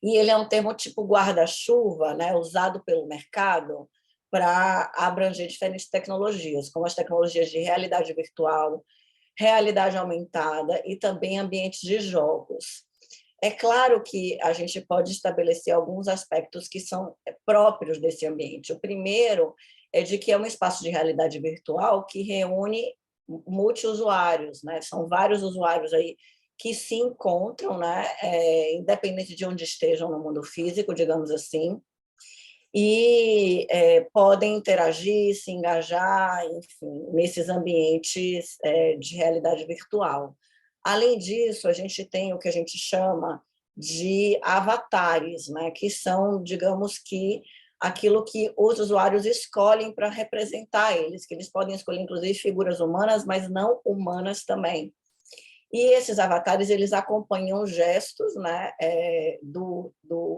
Speaker 5: e ele é um termo tipo guarda-chuva, né, usado pelo mercado para abranger diferentes tecnologias, como as tecnologias de realidade virtual, realidade aumentada e também ambientes de jogos. É claro que a gente pode estabelecer alguns aspectos que são próprios desse ambiente. O primeiro é de que é um espaço de realidade virtual que reúne multiusuários, né? São vários usuários aí que se encontram, né? Independente de onde estejam no mundo físico, digamos assim, e podem interagir, se engajar, enfim, nesses ambientes de realidade virtual. Além disso, a gente tem o que a gente chama de avatares, né, que são, digamos que, aquilo que os usuários escolhem para representar eles, que eles podem escolher, inclusive, figuras humanas, mas não humanas também. E esses avatares, eles acompanham os gestos, né, do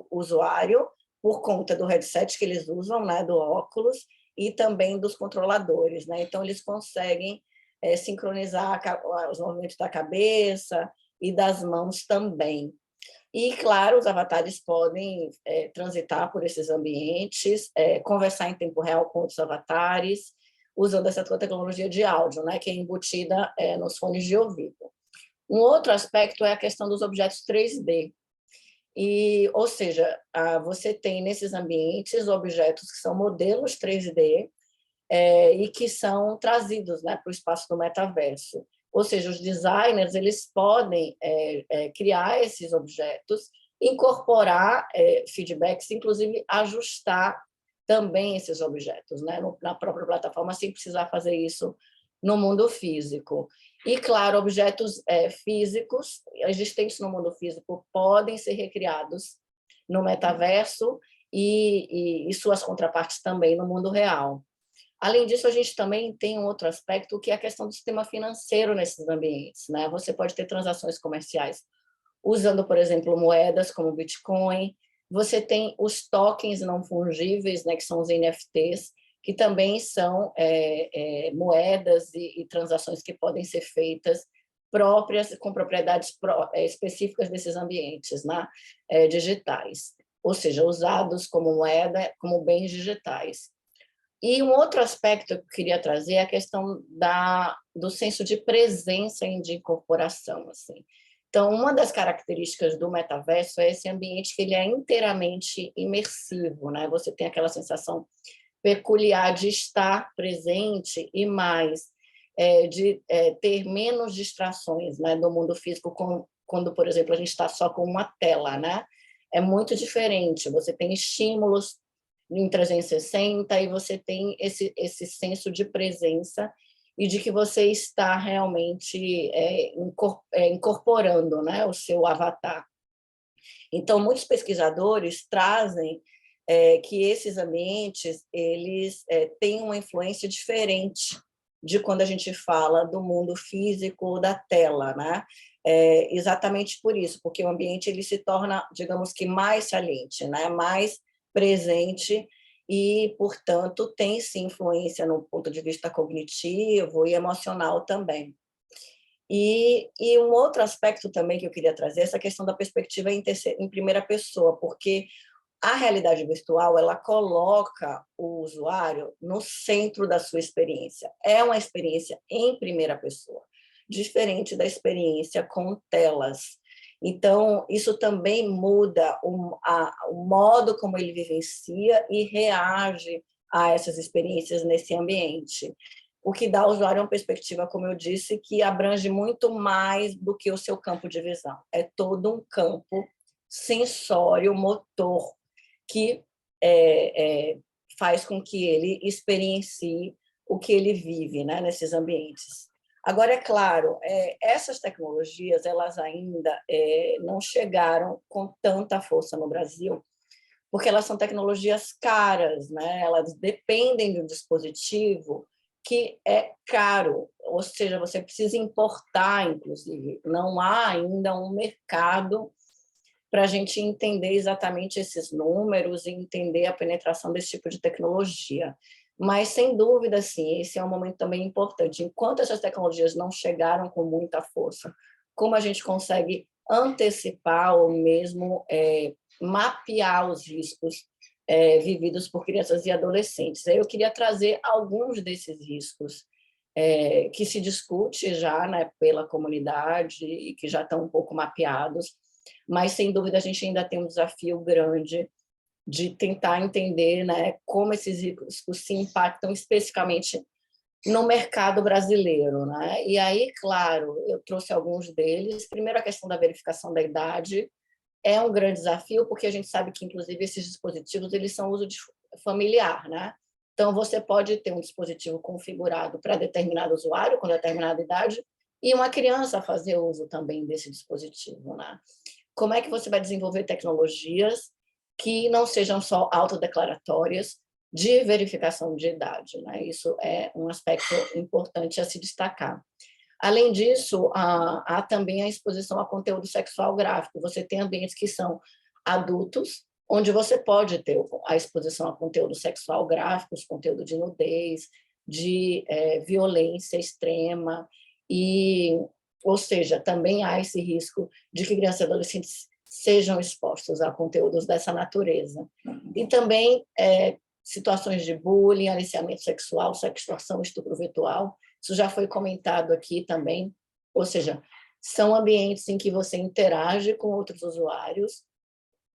Speaker 5: usuário, por conta do headset que eles usam, né, do óculos, e também dos controladores, né? Então, eles conseguem sincronizar os movimentos da cabeça e das mãos também. E, claro, os avatares podem transitar por esses ambientes, conversar em tempo real com outros avatares, usando essa tecnologia de áudio, né, que é embutida nos fones de ouvido. Um outro aspecto é a questão dos objetos 3D. Ou seja, você tem nesses ambientes objetos que são modelos 3D e que são trazidos, né, para o espaço do metaverso. Ou seja, os designers eles podem criar esses objetos, incorporar feedbacks, inclusive ajustar também esses objetos, né, na própria plataforma, sem precisar fazer isso no mundo físico. E, claro, objetos físicos existentes no mundo físico podem ser recriados no metaverso e suas contrapartes também no mundo real. Além disso, a gente também tem um outro aspecto, que é a questão do sistema financeiro nesses ambientes, né? Você pode ter transações comerciais usando, por exemplo, moedas como o Bitcoin. Você tem os tokens não fungíveis, né, que são os NFTs, que também são moedas e transações que podem ser feitas próprias, com propriedades específicas desses ambientes, né, digitais, ou seja, usados como moeda, como bens digitais. E um outro aspecto que eu queria trazer é a questão do senso de presença e de incorporação, assim. Então, uma das características do metaverso é esse ambiente que ele é inteiramente imersivo, né? Você tem aquela sensação peculiar de estar presente e mais, de ter menos distrações, né, do mundo físico, quando, por exemplo, a gente está só com uma tela, né? É muito diferente, você tem estímulos em 360 e você tem esse senso de presença e de que você está realmente incorporando, né, o seu avatar. Então, muitos pesquisadores trazem que esses ambientes eles têm uma influência diferente de quando a gente fala do mundo físico da tela, né? Exatamente por isso, porque o ambiente ele se torna, digamos que, mais saliente, né? Mais presente e, portanto, tem sim influência no ponto de vista cognitivo e emocional também. E um outro aspecto também que eu queria trazer é essa questão da perspectiva em primeira pessoa, porque a realidade virtual ela coloca o usuário no centro da sua experiência. É uma experiência em primeira pessoa, diferente da experiência com telas. Então, isso também muda o modo como ele vivencia e reage a essas experiências nesse ambiente. O que dá ao usuário uma perspectiva, como eu disse, que abrange muito mais do que o seu campo de visão. É todo um campo sensório, motor, que faz com que ele experiencie o que ele vive, né, nesses ambientes. Agora, é claro, essas tecnologias elas ainda não chegaram com tanta força no Brasil, porque elas são tecnologias caras, né? Elas dependem de um dispositivo que é caro, ou seja, você precisa importar, inclusive. Não há ainda um mercado para a gente entender exatamente esses números e entender a penetração desse tipo de tecnologia. Mas, sem dúvida, sim, esse é um momento também importante. Enquanto essas tecnologias não chegaram com muita força, como a gente consegue antecipar ou mesmo mapear os riscos vividos por crianças e adolescentes? Eu queria trazer alguns desses riscos que se discute já, né, pela comunidade e que já estão um pouco mapeados, mas, sem dúvida, a gente ainda tem um desafio grande de tentar entender, né, como esses riscos se impactam especificamente no mercado brasileiro, né? E aí, claro, eu trouxe alguns deles. Primeiro, a questão da verificação da idade é um grande desafio, porque a gente sabe que, inclusive, esses dispositivos eles são uso familiar, né? Então, você pode ter um dispositivo configurado para determinado usuário, com determinada idade, e uma criança fazer uso também desse dispositivo, né? Como é que você vai desenvolver tecnologias que não sejam só autodeclaratórias de verificação de idade, né? Isso é um aspecto importante a se destacar. Além disso, há também a exposição a conteúdo sexual gráfico. Você tem ambientes que são adultos, onde você pode ter a exposição a conteúdo sexual gráfico, conteúdo de nudez, de violência extrema, ou seja, também há esse risco de que crianças e adolescentes sejam expostos a conteúdos dessa natureza. E também situações de bullying, aliciamento sexual, sextorção, estupro virtual. Isso já foi comentado aqui também. Ou seja, são ambientes em que você interage com outros usuários,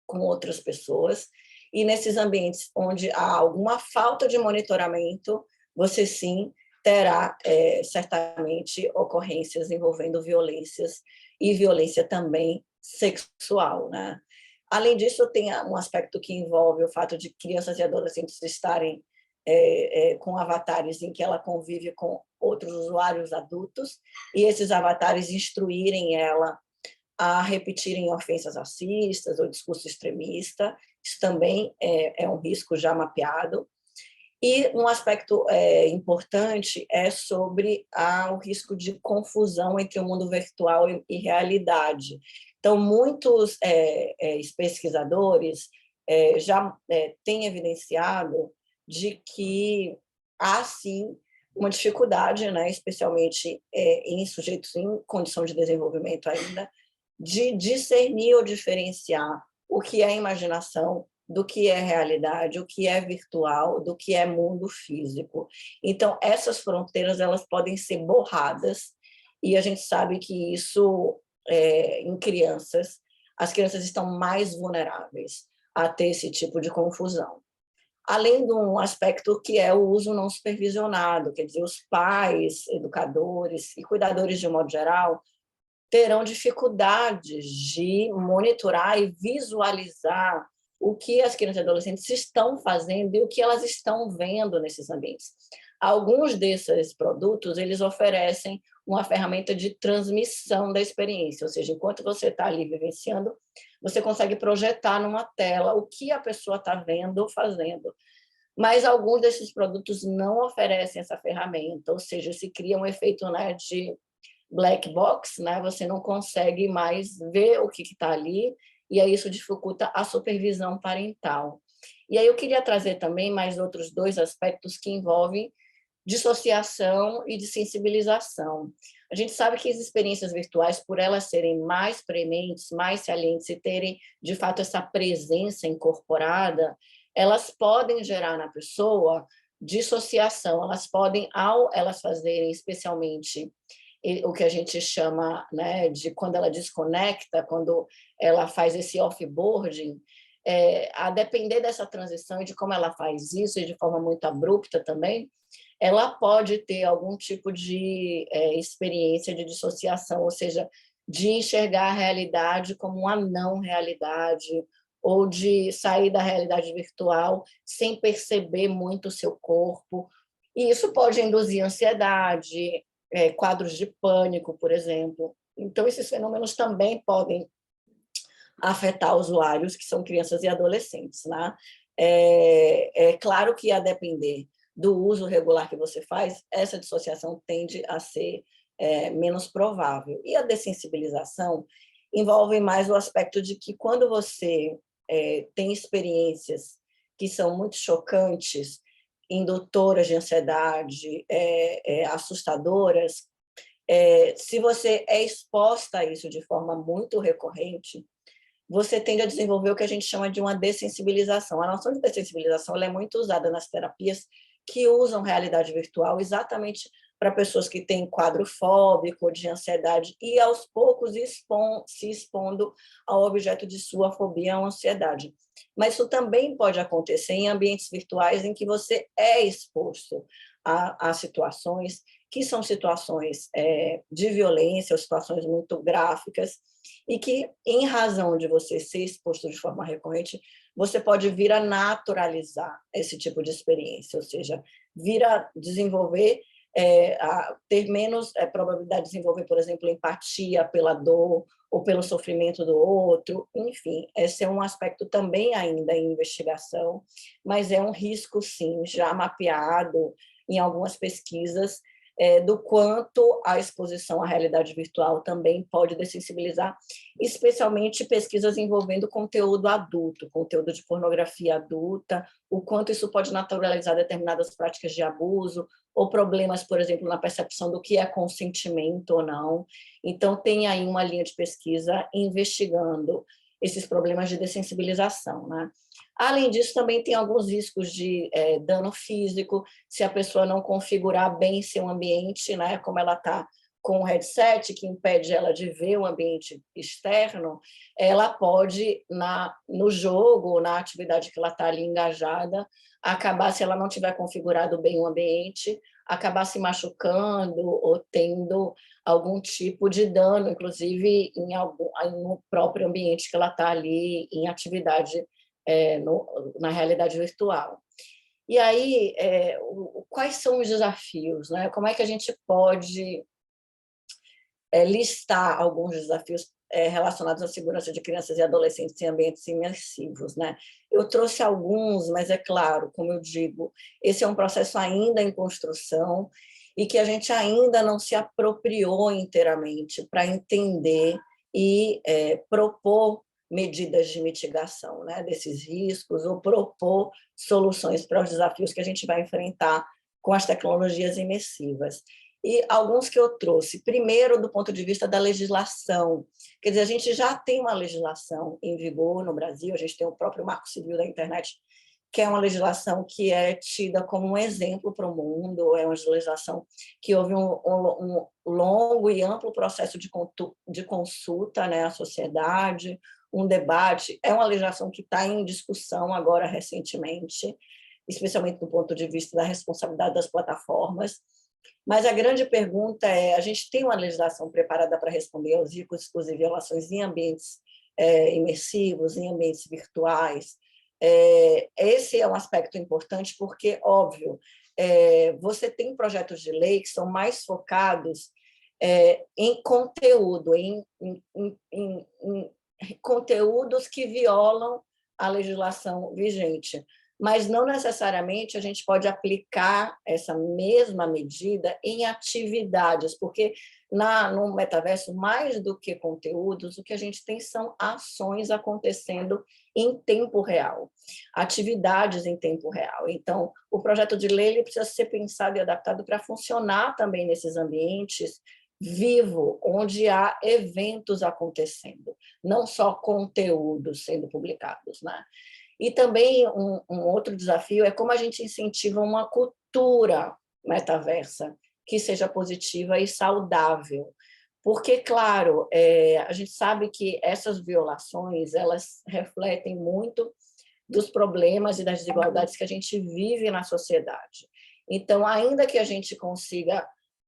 Speaker 5: com outras pessoas, e nesses ambientes onde há alguma falta de monitoramento, você sim terá certamente ocorrências envolvendo violências e violência também sexual, né? Além disso, tem um aspecto que envolve o fato de crianças e adolescentes estarem com avatares em que ela convive com outros usuários adultos e esses avatares instruírem ela a repetirem ofensas racistas ou discurso extremista. Isso também é um risco já mapeado. E um aspecto importante é sobre o risco de confusão entre o mundo virtual e realidade. Então, muitos pesquisadores já têm evidenciado de que há, sim, uma dificuldade, né, especialmente em sujeitos em condição de desenvolvimento ainda, de discernir ou diferenciar o que é imaginação do que é realidade, o que é virtual, do que é mundo físico. Então, essas fronteiras elas podem ser borradas, e a gente sabe que isso, em crianças, as crianças estão mais vulneráveis a ter esse tipo de confusão. Além de um aspecto que é o uso não supervisionado, quer dizer, os pais, educadores e cuidadores, de um modo geral, terão dificuldades de monitorar e visualizar o que as crianças e adolescentes estão fazendo e o que elas estão vendo nesses ambientes. Alguns desses produtos, eles oferecem uma ferramenta de transmissão da experiência, ou seja, enquanto você está ali vivenciando, você consegue projetar numa tela o que a pessoa está vendo ou fazendo. Mas alguns desses produtos não oferecem essa ferramenta, ou seja, se cria um efeito, né, de black box, né? Você não consegue mais ver o que está ali, e aí isso dificulta a supervisão parental. E aí eu queria trazer também mais outros 2 aspectos que envolvem dissociação e de sensibilização. A gente sabe que as experiências virtuais, por elas serem mais prementes, mais salientes e terem, de fato, essa presença incorporada, elas podem gerar na pessoa dissociação, elas podem, ao elas fazerem especialmente o que a gente chama, né, de quando ela desconecta, quando ela faz esse off-boarding, a depender dessa transição e de como ela faz isso, e de forma muito abrupta também, ela pode ter algum tipo de experiência de dissociação, ou seja, de enxergar a realidade como uma não-realidade, ou de sair da realidade virtual sem perceber muito o seu corpo. E isso pode induzir ansiedade, quadros de pânico, por exemplo. Então, esses fenômenos também podem afetar usuários que são crianças e adolescentes, né? É claro que, a depender do uso regular que você faz, essa dissociação tende a ser menos provável. E a dessensibilização envolve mais o aspecto de que, quando você tem experiências que são muito chocantes, indutoras de ansiedade, assustadoras, se você é exposta a isso de forma muito recorrente, você tende a desenvolver o que a gente chama de uma dessensibilização. A noção de dessensibilização ela é muito usada nas terapias que usam realidade virtual exatamente para pessoas que têm quadro fóbico, de ansiedade, e aos poucos se expondo ao objeto de sua fobia ou ansiedade. Mas isso também pode acontecer em ambientes virtuais em que você é exposto a situações que são situações de violência, ou situações muito gráficas, e que, em razão de você ser exposto de forma recorrente, você pode vir a naturalizar esse tipo de experiência, ou seja, vir a desenvolver, a ter menos probabilidade de desenvolver, por exemplo, empatia pela dor ou pelo sofrimento do outro, enfim, esse é um aspecto também ainda em investigação, mas é um risco, sim, já mapeado em algumas pesquisas, do quanto a exposição à realidade virtual também pode dessensibilizar, especialmente pesquisas envolvendo conteúdo adulto, conteúdo de pornografia adulta, o quanto isso pode naturalizar determinadas práticas de abuso, ou problemas, por exemplo, na percepção do que é consentimento ou não. Então, tem aí uma linha de pesquisa investigando esses problemas de dessensibilização, né? Além disso, também tem alguns riscos de dano físico, se a pessoa não configurar bem seu ambiente, né? Como ela está com o headset, que impede ela de ver o ambiente externo, ela pode, no jogo, na atividade que ela está ali engajada, acabar, se ela não tiver configurado bem o ambiente, acabar se machucando ou tendo algum tipo de dano, inclusive no próprio ambiente que ela está ali em atividade na realidade virtual. E aí, quais são os desafios, né? Como é que a gente pode listar alguns desafios relacionados à segurança de crianças e adolescentes em ambientes imersivos, né? Eu trouxe alguns, mas é claro, como eu digo, esse é um processo ainda em construção e que a gente ainda não se apropriou inteiramente para entender e propor medidas de mitigação, né, desses riscos, ou propor soluções para os desafios que a gente vai enfrentar com as tecnologias imersivas. E alguns que eu trouxe, primeiro, do ponto de vista da legislação. Quer dizer, a gente já tem uma legislação em vigor no Brasil, a gente tem o próprio Marco Civil da Internet, que é uma legislação que é tida como um exemplo para o mundo, é uma legislação que houve um longo e amplo processo de consulta, né, à sociedade, um debate, é uma legislação que está em discussão agora recentemente, especialmente do ponto de vista da responsabilidade das plataformas, mas a grande pergunta é, a gente tem uma legislação preparada para responder aos riscos e violações em ambientes imersivos, em ambientes virtuais, esse é um aspecto importante porque, óbvio, você tem projetos de lei que são mais focados em conteúdo, em conteúdos que violam a legislação vigente, mas não necessariamente a gente pode aplicar essa mesma medida em atividades, porque no metaverso, mais do que conteúdos, o que a gente tem são ações acontecendo em tempo real, atividades em tempo real. Então, o projeto de lei ele precisa ser pensado e adaptado para funcionar também nesses ambientes vivo, onde há eventos acontecendo, não só conteúdos sendo publicados, né? E também um outro desafio é como a gente incentiva uma cultura metaversa que seja positiva e saudável. Porque, claro, a gente sabe que essas violações elas refletem muito dos problemas e das desigualdades que a gente vive na sociedade. Então, ainda que a gente consiga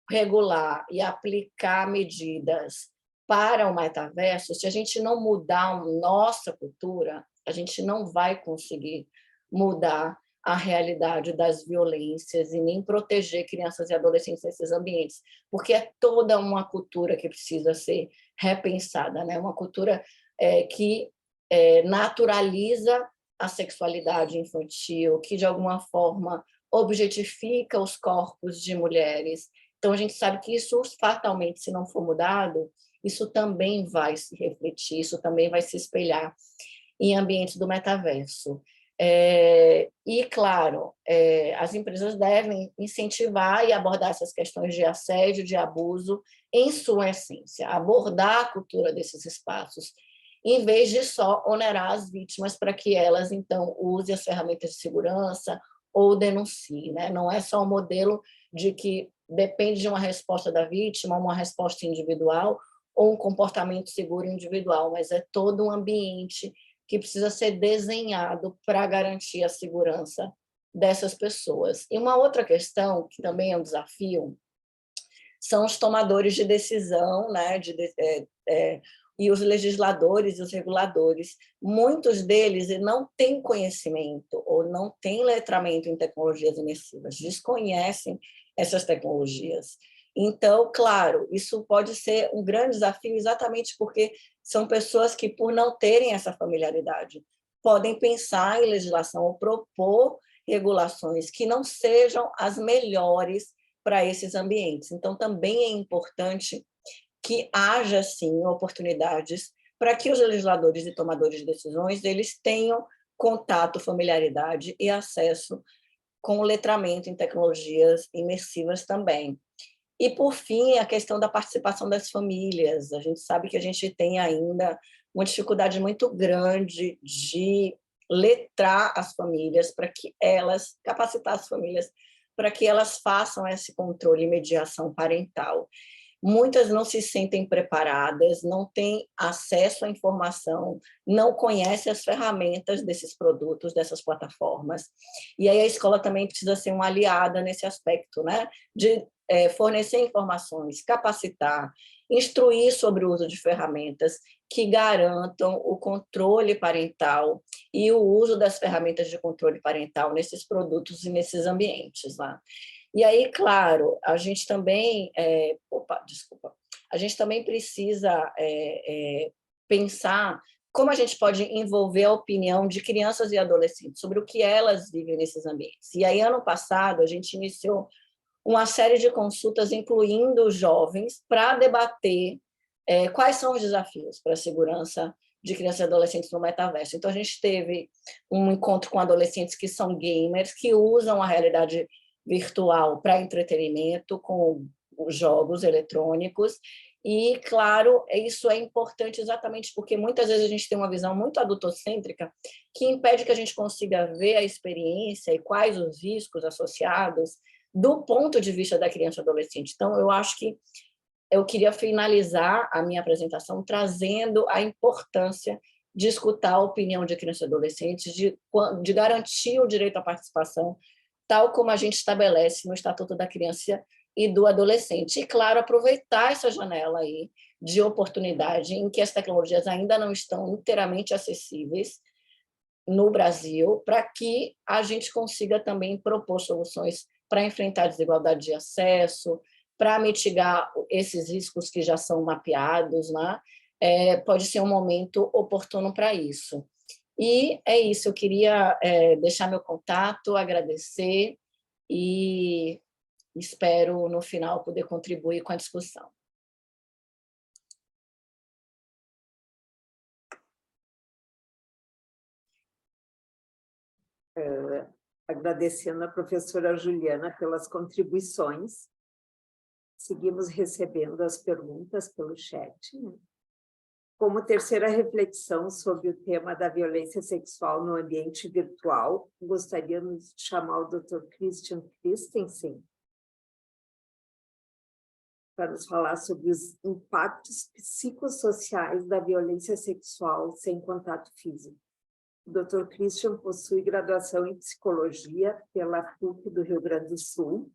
Speaker 5: regular e aplicar medidas para o metaverso, se a gente não mudar a nossa cultura, a gente não vai conseguir mudar a realidade das violências e nem proteger crianças e adolescentes nesses ambientes, porque é toda uma cultura que precisa ser repensada, né? Uma cultura que naturaliza a sexualidade infantil, que de alguma forma objetifica os corpos de mulheres. Então, a gente sabe que isso, fatalmente, se não for mudado, isso também vai se refletir, isso também vai se espelhar em ambientes do metaverso. E, claro, as empresas devem incentivar e abordar essas questões de assédio, de abuso, em sua essência, abordar a cultura desses espaços, em vez de só onerar as vítimas para que elas, então, usem as ferramentas de segurança ou denunciem, né? Não é só um modelo de que depende de uma resposta da vítima, uma resposta individual ou um comportamento seguro individual, mas é todo um ambiente que precisa ser desenhado para garantir a segurança dessas pessoas. E uma outra questão, que também é um desafio, são os tomadores de decisão, né, e os legisladores e os reguladores. Muitos deles não têm conhecimento ou não têm letramento em tecnologias imersivas, desconhecem essas tecnologias. Então, claro, isso pode ser um grande desafio exatamente porque são pessoas que, por não terem essa familiaridade, podem pensar em legislação ou propor regulações que não sejam as melhores para esses ambientes. Então, também é importante que haja, sim, oportunidades para que os legisladores e tomadores de decisões eles tenham contato, familiaridade e acesso com o letramento em tecnologias imersivas também. E, por fim, a questão da participação das famílias. A gente sabe que a gente tem ainda uma dificuldade muito grande de letrar as famílias para que elas, capacitar as famílias para que elas façam esse controle e mediação parental. Muitas não se sentem preparadas, não têm acesso à informação, não conhecem as ferramentas desses produtos, dessas plataformas. E aí a escola também precisa ser uma aliada nesse aspecto, né? De fornecer informações, capacitar, instruir sobre o uso de ferramentas que garantam o controle parental e o uso das ferramentas de controle parental nesses produtos e nesses ambientes lá. E aí, claro, a gente também... A gente também precisa pensar como a gente pode envolver a opinião de crianças e adolescentes sobre o que elas vivem nesses ambientes. E aí, ano passado, a gente iniciou uma série de consultas, incluindo jovens, para debater quais são os desafios para a segurança de crianças e adolescentes no metaverso. Então, a gente teve um encontro com adolescentes que são gamers, que usam a realidade virtual para entretenimento, com jogos eletrônicos. E, claro, isso é importante exatamente porque muitas vezes a gente tem uma visão muito adultocêntrica que impede que a gente consiga ver a experiência e quais os riscos associados do ponto de vista da criança e adolescente. Então, eu acho que eu queria finalizar a minha apresentação trazendo a importância de escutar a opinião de crianças e adolescentes, de garantir o direito à participação, tal como a gente estabelece no Estatuto da Criança e do Adolescente. E, claro, aproveitar essa janela aí de oportunidade em que as tecnologias ainda não estão inteiramente acessíveis no Brasil, para que a gente consiga também propor soluções para enfrentar a desigualdade de acesso, para mitigar esses riscos que já são mapeados, né? Pode ser um momento oportuno para isso. E é isso, eu queria deixar meu contato, agradecer e espero, no final, poder contribuir com a discussão.
Speaker 3: Agradecendo a professora Juliana pelas contribuições. Seguimos recebendo as perguntas pelo chat, né? Como terceira reflexão sobre o tema da violência sexual no ambiente virtual, gostaríamos de chamar o Dr. Christian Christensen para nos falar sobre os impactos psicossociais da violência sexual sem contato físico. O Dr. Christian possui graduação em psicologia pela PUC do Rio Grande do Sul,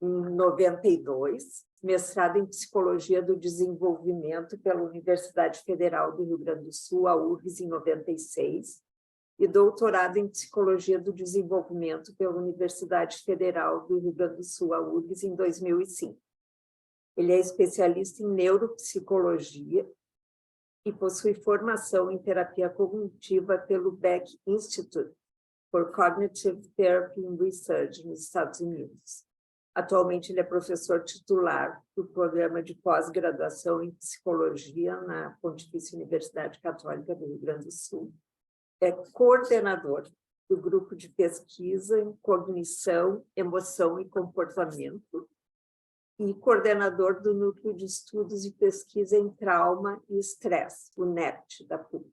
Speaker 3: em 92, mestrado em Psicologia do Desenvolvimento pela Universidade Federal do Rio Grande do Sul, a URGS, em 96, e doutorado em Psicologia do Desenvolvimento pela Universidade Federal do Rio Grande do Sul, a URGS, em 2005. Ele é especialista em neuropsicologia e possui formação em terapia cognitiva pelo Beck Institute for Cognitive Therapy and Research, nos Estados Unidos. Atualmente, ele é professor titular do programa de pós-graduação em psicologia na Pontifícia Universidade Católica do Rio Grande do Sul. É coordenador do grupo de pesquisa em cognição, emoção e comportamento e coordenador do Núcleo de Estudos e Pesquisa em Trauma e Estresse, o NEPT, da PUC.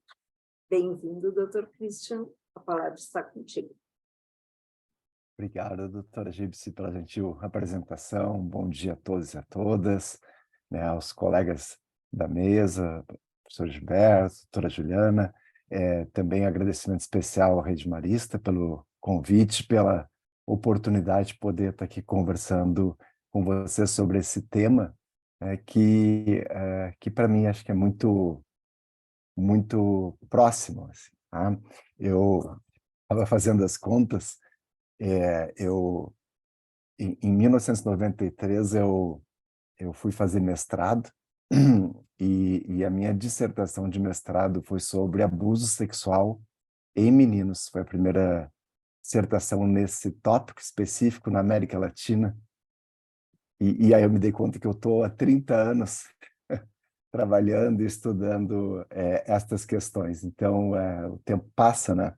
Speaker 3: Bem-vindo, Dr. Christian, a palavra está contigo.
Speaker 6: Obrigado, doutora Gibson, pela gentil apresentação. Bom dia a todos e a todas, né, aos colegas da mesa, professor Gilberto, doutora Juliana. Também agradecimento especial à Rede Marista pelo convite, pela oportunidade de poder estar aqui conversando com você sobre esse tema, que para mim acho que é muito próximo. Assim, tá? Eu estava fazendo as contas. Em 1993, eu fui fazer mestrado e a minha dissertação de mestrado foi sobre abuso sexual em meninos. Foi a primeira dissertação nesse tópico específico na América Latina. E aí eu me dei conta que eu estou há 30 anos trabalhando e estudando estas questões. Então, o tempo passa, né?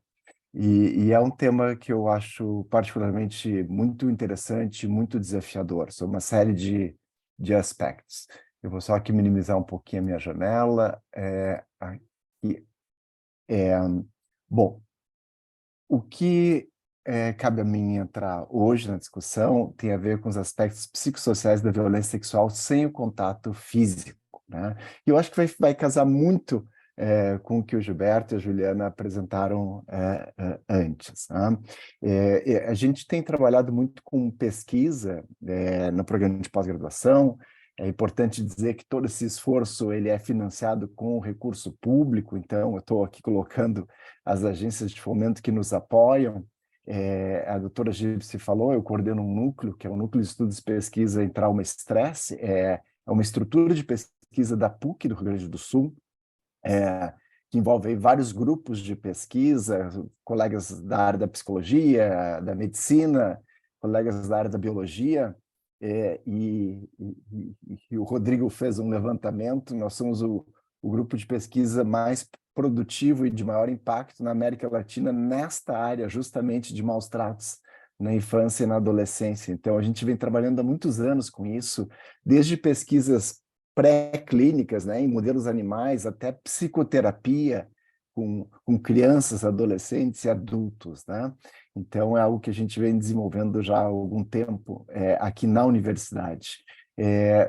Speaker 6: E é um tema que eu acho particularmente muito interessante, muito desafiador, sobre uma série de aspectos. Eu vou só aqui minimizar um pouquinho a minha janela. Bom, o que cabe a mim entrar hoje na discussão tem a ver com os aspectos psicossociais da violência sexual sem o contato físico, né? E eu acho que vai casar muito com o que o Gilberto e a Juliana apresentaram antes, né? A gente tem trabalhado muito com pesquisa no programa de pós-graduação. É importante dizer que todo esse esforço ele é financiado com recurso público, então eu estou aqui colocando as agências de fomento que nos apoiam. A doutora Gibson falou, eu coordeno um núcleo, que é o Núcleo de Estudos e Pesquisa em Trauma e Estresse, é uma estrutura de pesquisa da PUC do Rio Grande do Sul, que envolve aí vários grupos de pesquisa, colegas da área da psicologia, da medicina, colegas da área da biologia, e o Rodrigo fez um levantamento. Nós somos o grupo de pesquisa mais produtivo e de maior impacto na América Latina nesta área, justamente de maus tratos na infância e na adolescência. Então, a gente vem trabalhando há muitos anos com isso, desde pesquisas pré-clínicas, né, em modelos animais, até psicoterapia com crianças, adolescentes e adultos, né? Então, é algo que a gente vem desenvolvendo já há algum tempo aqui na universidade.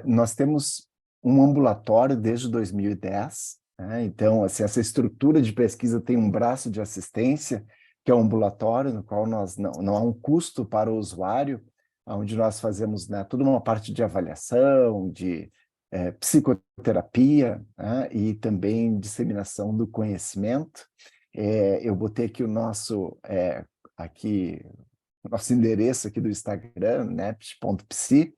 Speaker 6: Nós temos um ambulatório desde 2010, né? Então, assim, essa estrutura de pesquisa tem um braço de assistência, que é o ambulatório, no qual não há um custo para o usuário, onde nós fazemos, né, toda uma parte de avaliação, de psicoterapia, né, e também disseminação do conhecimento. Eu botei aqui o nosso endereço aqui do Instagram, nept.psi.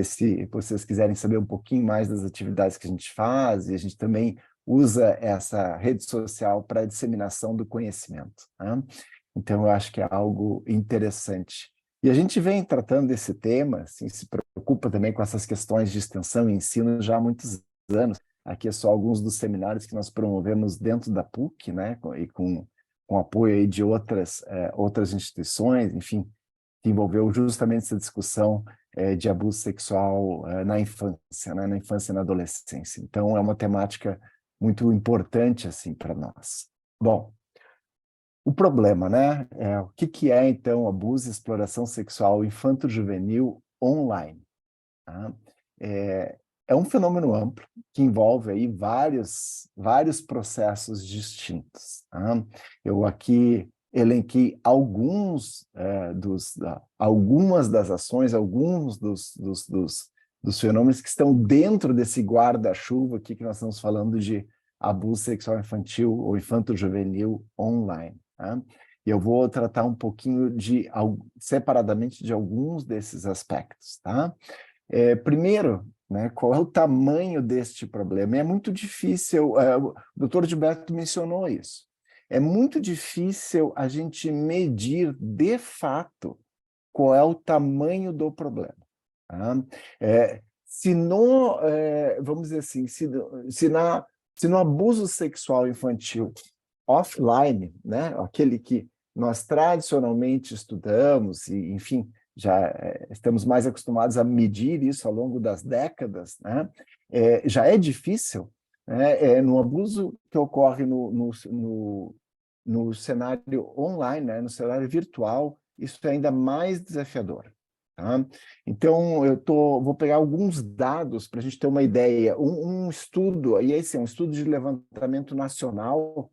Speaker 6: Se vocês quiserem saber um pouquinho mais das atividades que a gente faz, e a gente também usa essa rede social para a disseminação do conhecimento, né? Então, eu acho que é algo interessante. E a gente vem tratando desse tema, assim, se preocupa também com essas questões de extensão e ensino já há muitos anos. Aqui é só alguns dos seminários que nós promovemos dentro da PUC, né, e com apoio aí de outras instituições, enfim, que envolveu justamente essa discussão de abuso sexual na infância, né, na infância e na adolescência. Então, é uma temática muito importante assim, para nós. Bom, o problema, né? O que é, então, abuso e exploração sexual infanto-juvenil online? Tá? É um fenômeno amplo que envolve aí vários processos distintos. Tá? Eu aqui elenquei algumas das ações, alguns dos fenômenos que estão dentro desse guarda-chuva aqui que nós estamos falando de abuso sexual infantil ou infanto-juvenil online. Tá? E eu vou tratar um pouquinho separadamente de alguns desses aspectos. Tá? Primeiro, né, qual é o tamanho deste problema? É muito difícil, o Dr. Gilberto mencionou isso, é muito difícil a gente medir de fato qual é o tamanho do problema. Tá? Vamos dizer assim, se no abuso sexual infantil offline, né, aquele que nós tradicionalmente estudamos e, enfim, já estamos mais acostumados a medir isso ao longo das décadas, né? Já é difícil, né? No abuso que ocorre no cenário online, né? No cenário virtual, isso é ainda mais desafiador. Tá? Então, vou pegar alguns dados para a gente ter uma ideia. Um estudo, e esse é um estudo de levantamento nacional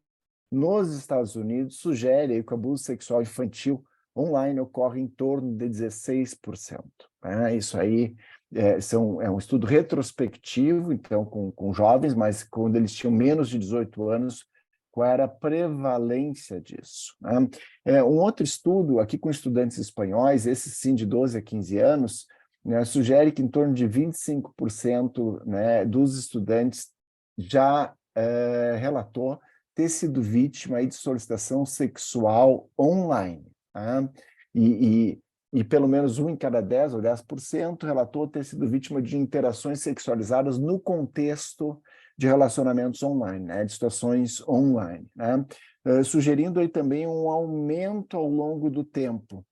Speaker 6: nos Estados Unidos, sugere que o abuso sexual infantil online ocorre em torno de 16%. Né? Isso aí é um estudo retrospectivo, então, com jovens, mas quando eles tinham menos de 18 anos, qual era a prevalência disso? Né? Um outro estudo, aqui com estudantes espanhóis, esse sim de 12 a 15 anos, né, sugere que em torno de 25%, né, dos estudantes já relatou ter sido vítima aí de solicitação sexual online. Tá? E pelo menos 1 em cada 10, ou 10%, relatou ter sido vítima de interações sexualizadas no contexto de relacionamentos online, né? De situações online. Né? Sugerindo aí também um aumento ao longo do tempo.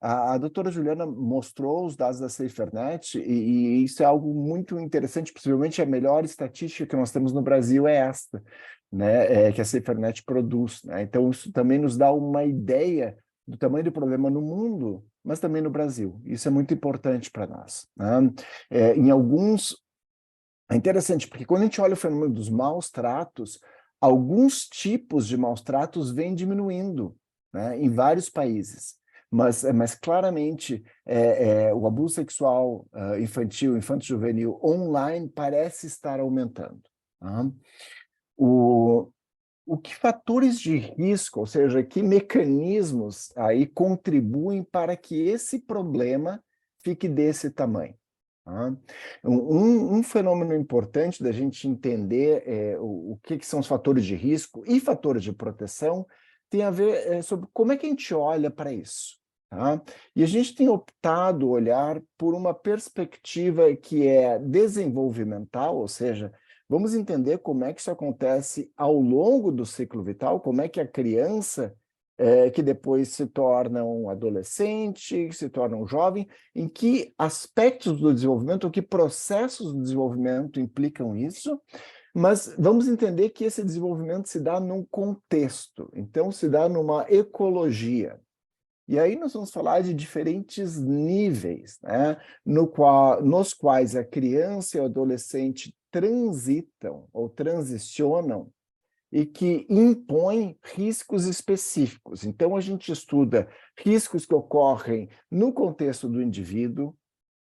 Speaker 6: A doutora Juliana mostrou os dados da SaferNet e isso é algo muito interessante, possivelmente a melhor estatística que nós temos no Brasil é esta, né, que a SaferNet produz. Né? Então, isso também nos dá uma ideia do tamanho do problema no mundo, mas também no Brasil. Isso é muito importante para nós. Né? É interessante, porque quando a gente olha o fenômeno dos maus tratos, alguns tipos de maus tratos vêm diminuindo, né, em vários países. Mas claramente, o abuso sexual infantil, infanto-juvenil online parece estar aumentando. Tá? Que fatores de risco, ou seja, que mecanismos aí contribuem para que esse problema fique desse tamanho? Tá? Um fenômeno importante da gente entender o que são os fatores de risco e fatores de proteção tem a ver sobre como é que a gente olha para isso. Tá? E a gente tem optado olhar por uma perspectiva que é desenvolvimental, ou seja, vamos entender como é que isso acontece ao longo do ciclo vital, como é que a criança, que depois se torna um adolescente, se torna um jovem, em que aspectos do desenvolvimento, ou que processos do desenvolvimento implicam isso, mas vamos entender que esse desenvolvimento se dá num contexto, então se dá numa ecologia. E aí nós vamos falar de diferentes níveis, né, nos quais a criança e o adolescente transitam ou transicionam e que impõem riscos específicos. Então, a gente estuda riscos que ocorrem no contexto do indivíduo,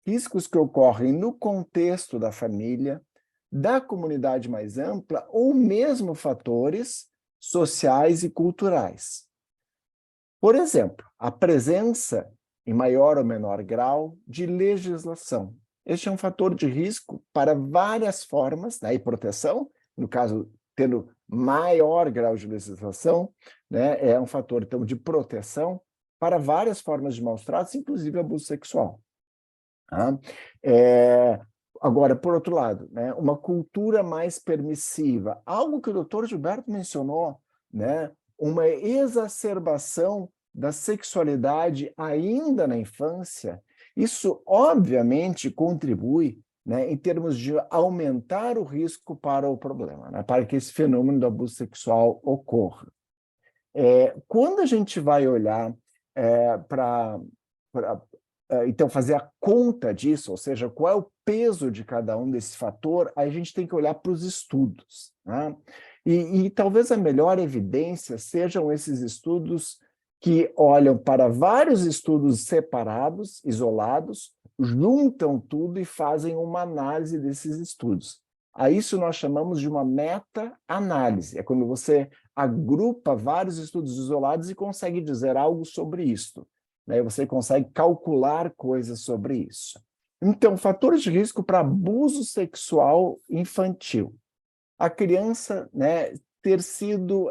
Speaker 6: riscos que ocorrem no contexto da família, da comunidade mais ampla, ou mesmo fatores sociais e culturais. Por exemplo, a presença, em maior ou menor grau, de legislação. Este é um fator de risco para várias formas, né, e proteção, no caso, tendo maior grau de legislação, né, é um fator, então, de proteção para várias formas de maus-tratos, inclusive abuso sexual. Tá? Agora, por outro lado, né, uma cultura mais permissiva, algo que o doutor Gilberto mencionou, né, uma exacerbação da sexualidade ainda na infância, isso obviamente contribui, né, em termos de aumentar o risco para o problema, né, para que esse fenômeno do abuso sexual ocorra. Quando a gente vai olhar então, fazer a conta disso, ou seja, qual é o peso de cada um desse fator, aí a gente tem que olhar para os estudos. Né? E talvez a melhor evidência sejam esses estudos que olham para vários estudos separados, isolados, juntam tudo e fazem uma análise desses estudos. A isso nós chamamos de uma meta-análise. É quando você agrupa vários estudos isolados e consegue dizer algo sobre isto. Né? Você consegue calcular coisas sobre isso. Então, fatores de risco para abuso sexual infantil. A criança, né, ter sido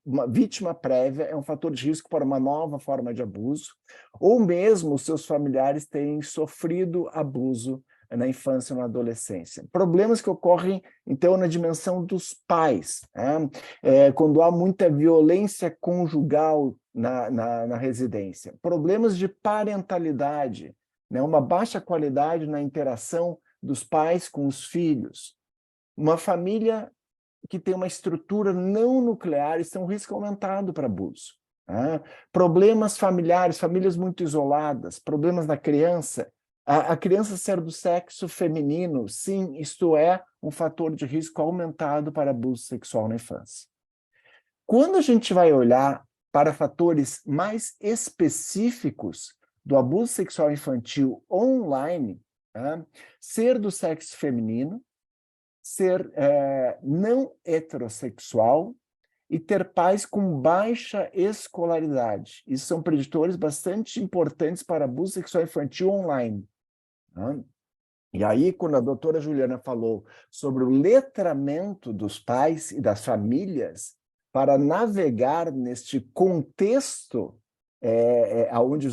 Speaker 6: uma vítima prévia é um fator de risco para uma nova forma de abuso, ou mesmo os seus familiares terem sofrido abuso na infância ou na adolescência. Problemas que ocorrem, então, na dimensão dos pais, né? Quando há muita violência conjugal na residência. Problemas de parentalidade, né? Uma baixa qualidade na interação dos pais com os filhos. Uma família que tem uma estrutura não nuclear, isso é um risco aumentado para abuso. Né? Problemas familiares, famílias muito isoladas, problemas na criança, a criança ser do sexo feminino, sim, isto é um fator de risco aumentado para abuso sexual na infância. Quando a gente vai olhar para fatores mais específicos do abuso sexual infantil online, né? Ser do sexo feminino, ser não heterossexual e ter pais com baixa escolaridade. Isso são preditores bastante importantes para abuso sexual infantil online. Né? E aí, quando a doutora Juliana falou sobre o letramento dos pais e das famílias para navegar neste contexto onde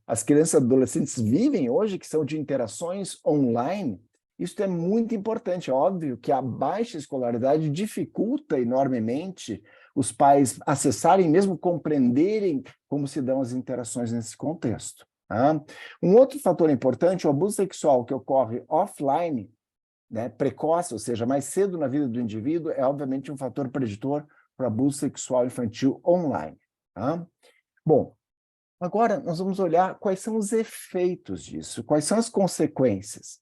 Speaker 6: as crianças e adolescentes vivem hoje, que são de interações online, isso é muito importante. É óbvio que a baixa escolaridade dificulta enormemente os pais acessarem, mesmo compreenderem como se dão as interações nesse contexto. Tá? Um outro fator importante, o abuso sexual que ocorre offline, né, precoce, ou seja, mais cedo na vida do indivíduo, é obviamente um fator preditor para o abuso sexual infantil online. Tá? Bom, agora nós vamos olhar quais são os efeitos disso, quais são as consequências.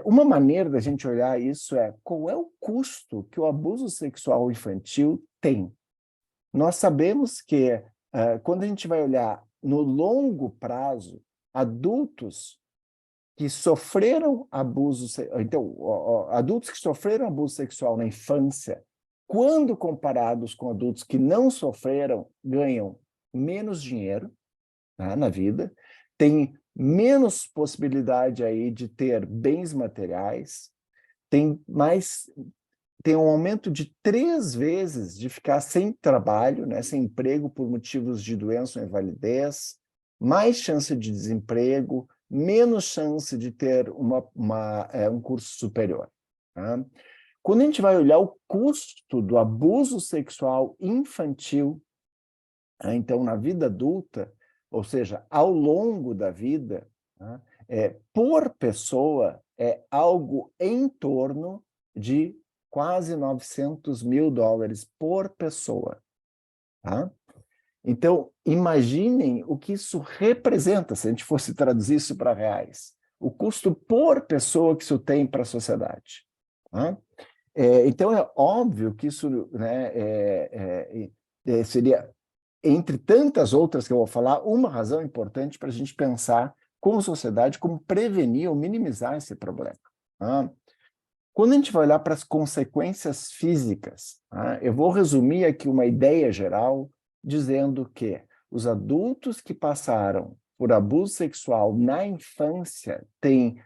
Speaker 6: Uma maneira da gente olhar isso é qual é o custo que o abuso sexual infantil tem. Nós sabemos que quando a gente vai olhar no longo prazo, adultos que sofreram abuso, então, adultos que sofreram abuso sexual na infância, quando comparados com adultos que não sofreram, ganham menos dinheiro, tá, na vida, têm menos possibilidade aí de ter bens materiais, tem um aumento de 3 vezes de ficar sem trabalho, né, sem emprego por motivos de doença ou invalidez, mais chance de desemprego, menos chance de ter um curso superior. Tá? Quando a gente vai olhar o custo do abuso sexual infantil, então, na vida adulta, ou seja, ao longo da vida, né, por pessoa, é algo em torno de quase $900 mil por pessoa. Tá? Então, imaginem o que isso representa, se a gente fosse traduzir isso para reais. O custo por pessoa que isso tem para a sociedade. Tá? Então, é óbvio que isso, né, seria, entre tantas outras que eu vou falar, uma razão importante para a gente pensar como sociedade, como prevenir ou minimizar esse problema. Tá? Quando a gente vai olhar para as consequências físicas, tá? Eu vou resumir aqui uma ideia geral, dizendo que os adultos que passaram por abuso sexual na infância têm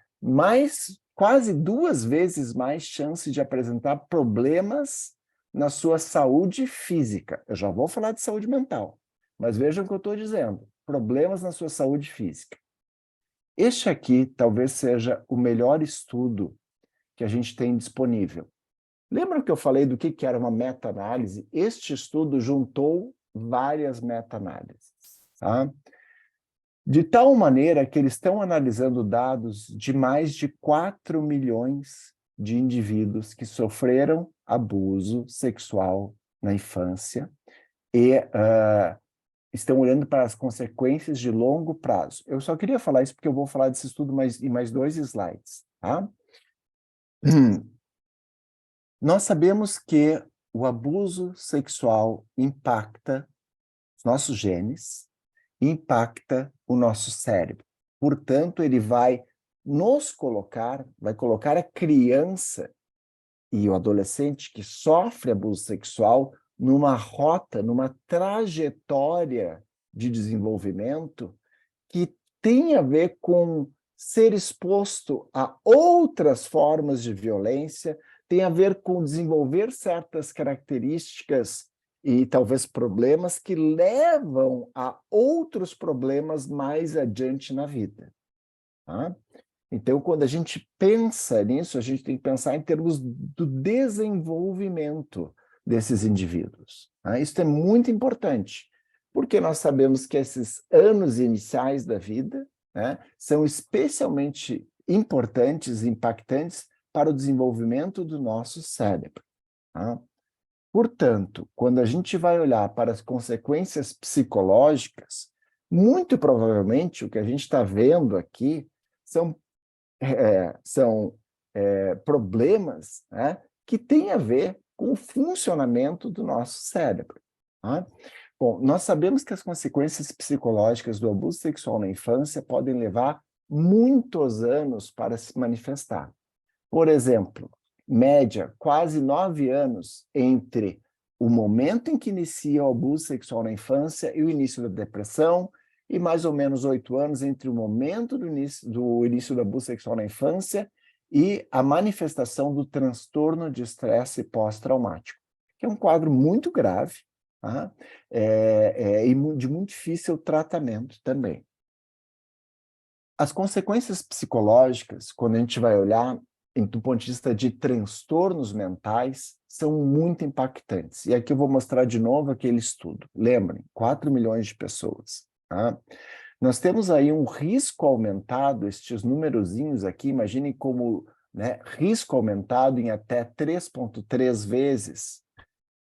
Speaker 6: quase 2 vezes mais chance de apresentar problemas na sua saúde física. Eu já vou falar de saúde mental, mas vejam o que eu estou dizendo. Problemas na sua saúde física. Este aqui talvez seja o melhor estudo que a gente tem disponível. Lembram que eu falei do que era uma meta-análise? Este estudo juntou várias meta-análises, tá? De tal maneira que eles estão analisando dados de mais de 4 milhões de indivíduos que sofreram abuso sexual na infância e estão olhando para as consequências de longo prazo. Eu só queria falar isso porque eu vou falar desse estudo em mais 2 slides, tá? Nós sabemos que o abuso sexual impacta os nossos genes, impacta o nosso cérebro. Portanto, ele vai colocar a criança e o adolescente que sofre abuso sexual numa rota, numa trajetória de desenvolvimento que tem a ver com ser exposto a outras formas de violência, tem a ver com desenvolver certas características e talvez problemas que levam a outros problemas mais adiante na vida. Tá? Então, quando a gente pensa nisso, a gente tem que pensar em termos do desenvolvimento desses indivíduos. Tá? Isso é muito importante, porque nós sabemos que esses anos iniciais da vida, né, são especialmente importantes e impactantes para o desenvolvimento do nosso cérebro. Tá? Portanto, quando a gente vai olhar para as consequências psicológicas, muito provavelmente o que a gente está vendo aqui são problemas, né, que têm a ver com o funcionamento do nosso cérebro. Tá? Bom, nós sabemos que as consequências psicológicas do abuso sexual na infância podem levar muitos anos para se manifestar. Por exemplo, média, quase 9 anos entre o momento em que inicia o abuso sexual na infância e o início da depressão, e mais ou menos 8 anos entre o momento do início do abuso sexual na infância e a manifestação do transtorno de estresse pós-traumático, que é um quadro muito grave, tá? E de muito difícil tratamento também. As consequências psicológicas, quando a gente vai olhar do ponto de vista de transtornos mentais, são muito impactantes. E aqui eu vou mostrar de novo aquele estudo. Lembrem, 4 milhões de pessoas. Tá? Nós temos aí um risco aumentado, estes numerozinhos aqui, imaginem como, né, risco aumentado em até 3,3 vezes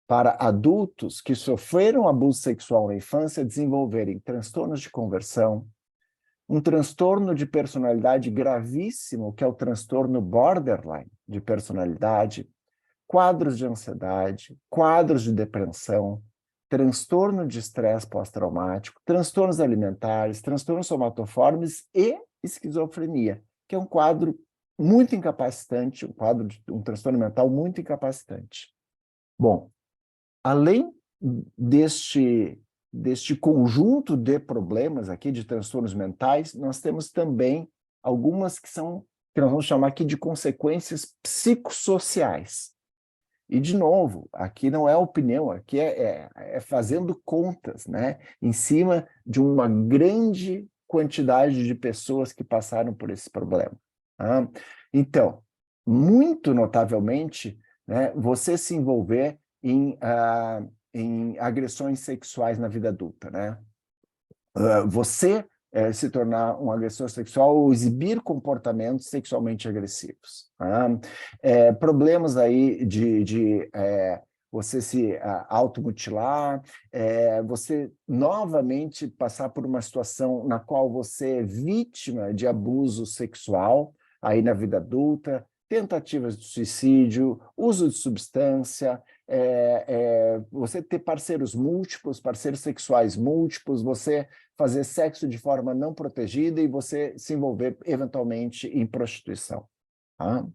Speaker 6: para adultos que sofreram abuso sexual na infância desenvolverem transtornos de conversão, um transtorno de personalidade gravíssimo, que é o transtorno borderline de personalidade, quadros de ansiedade, quadros de depressão, transtorno de estresse pós-traumático, transtornos alimentares, transtornos somatoformes e esquizofrenia, que é um quadro muito incapacitante, um transtorno mental muito incapacitante. Bom, além deste conjunto de problemas aqui, de transtornos mentais, nós temos também algumas que nós vamos chamar aqui de consequências psicossociais. E, de novo, aqui não é opinião, aqui é fazendo contas, né, em cima de uma grande quantidade de pessoas que passaram por esse problema. Tá? Então, muito notavelmente, né, você se envolver em agressões sexuais na vida adulta, né? Você se tornar um agressor sexual ou exibir comportamentos sexualmente agressivos. Tá? Problemas aí de você se automutilar, você novamente passar por uma situação na qual você é vítima de abuso sexual aí na vida adulta, tentativas de suicídio, uso de substância, você ter parceiros sexuais múltiplos, você fazer sexo de forma não protegida e você se envolver eventualmente em prostituição. Tá?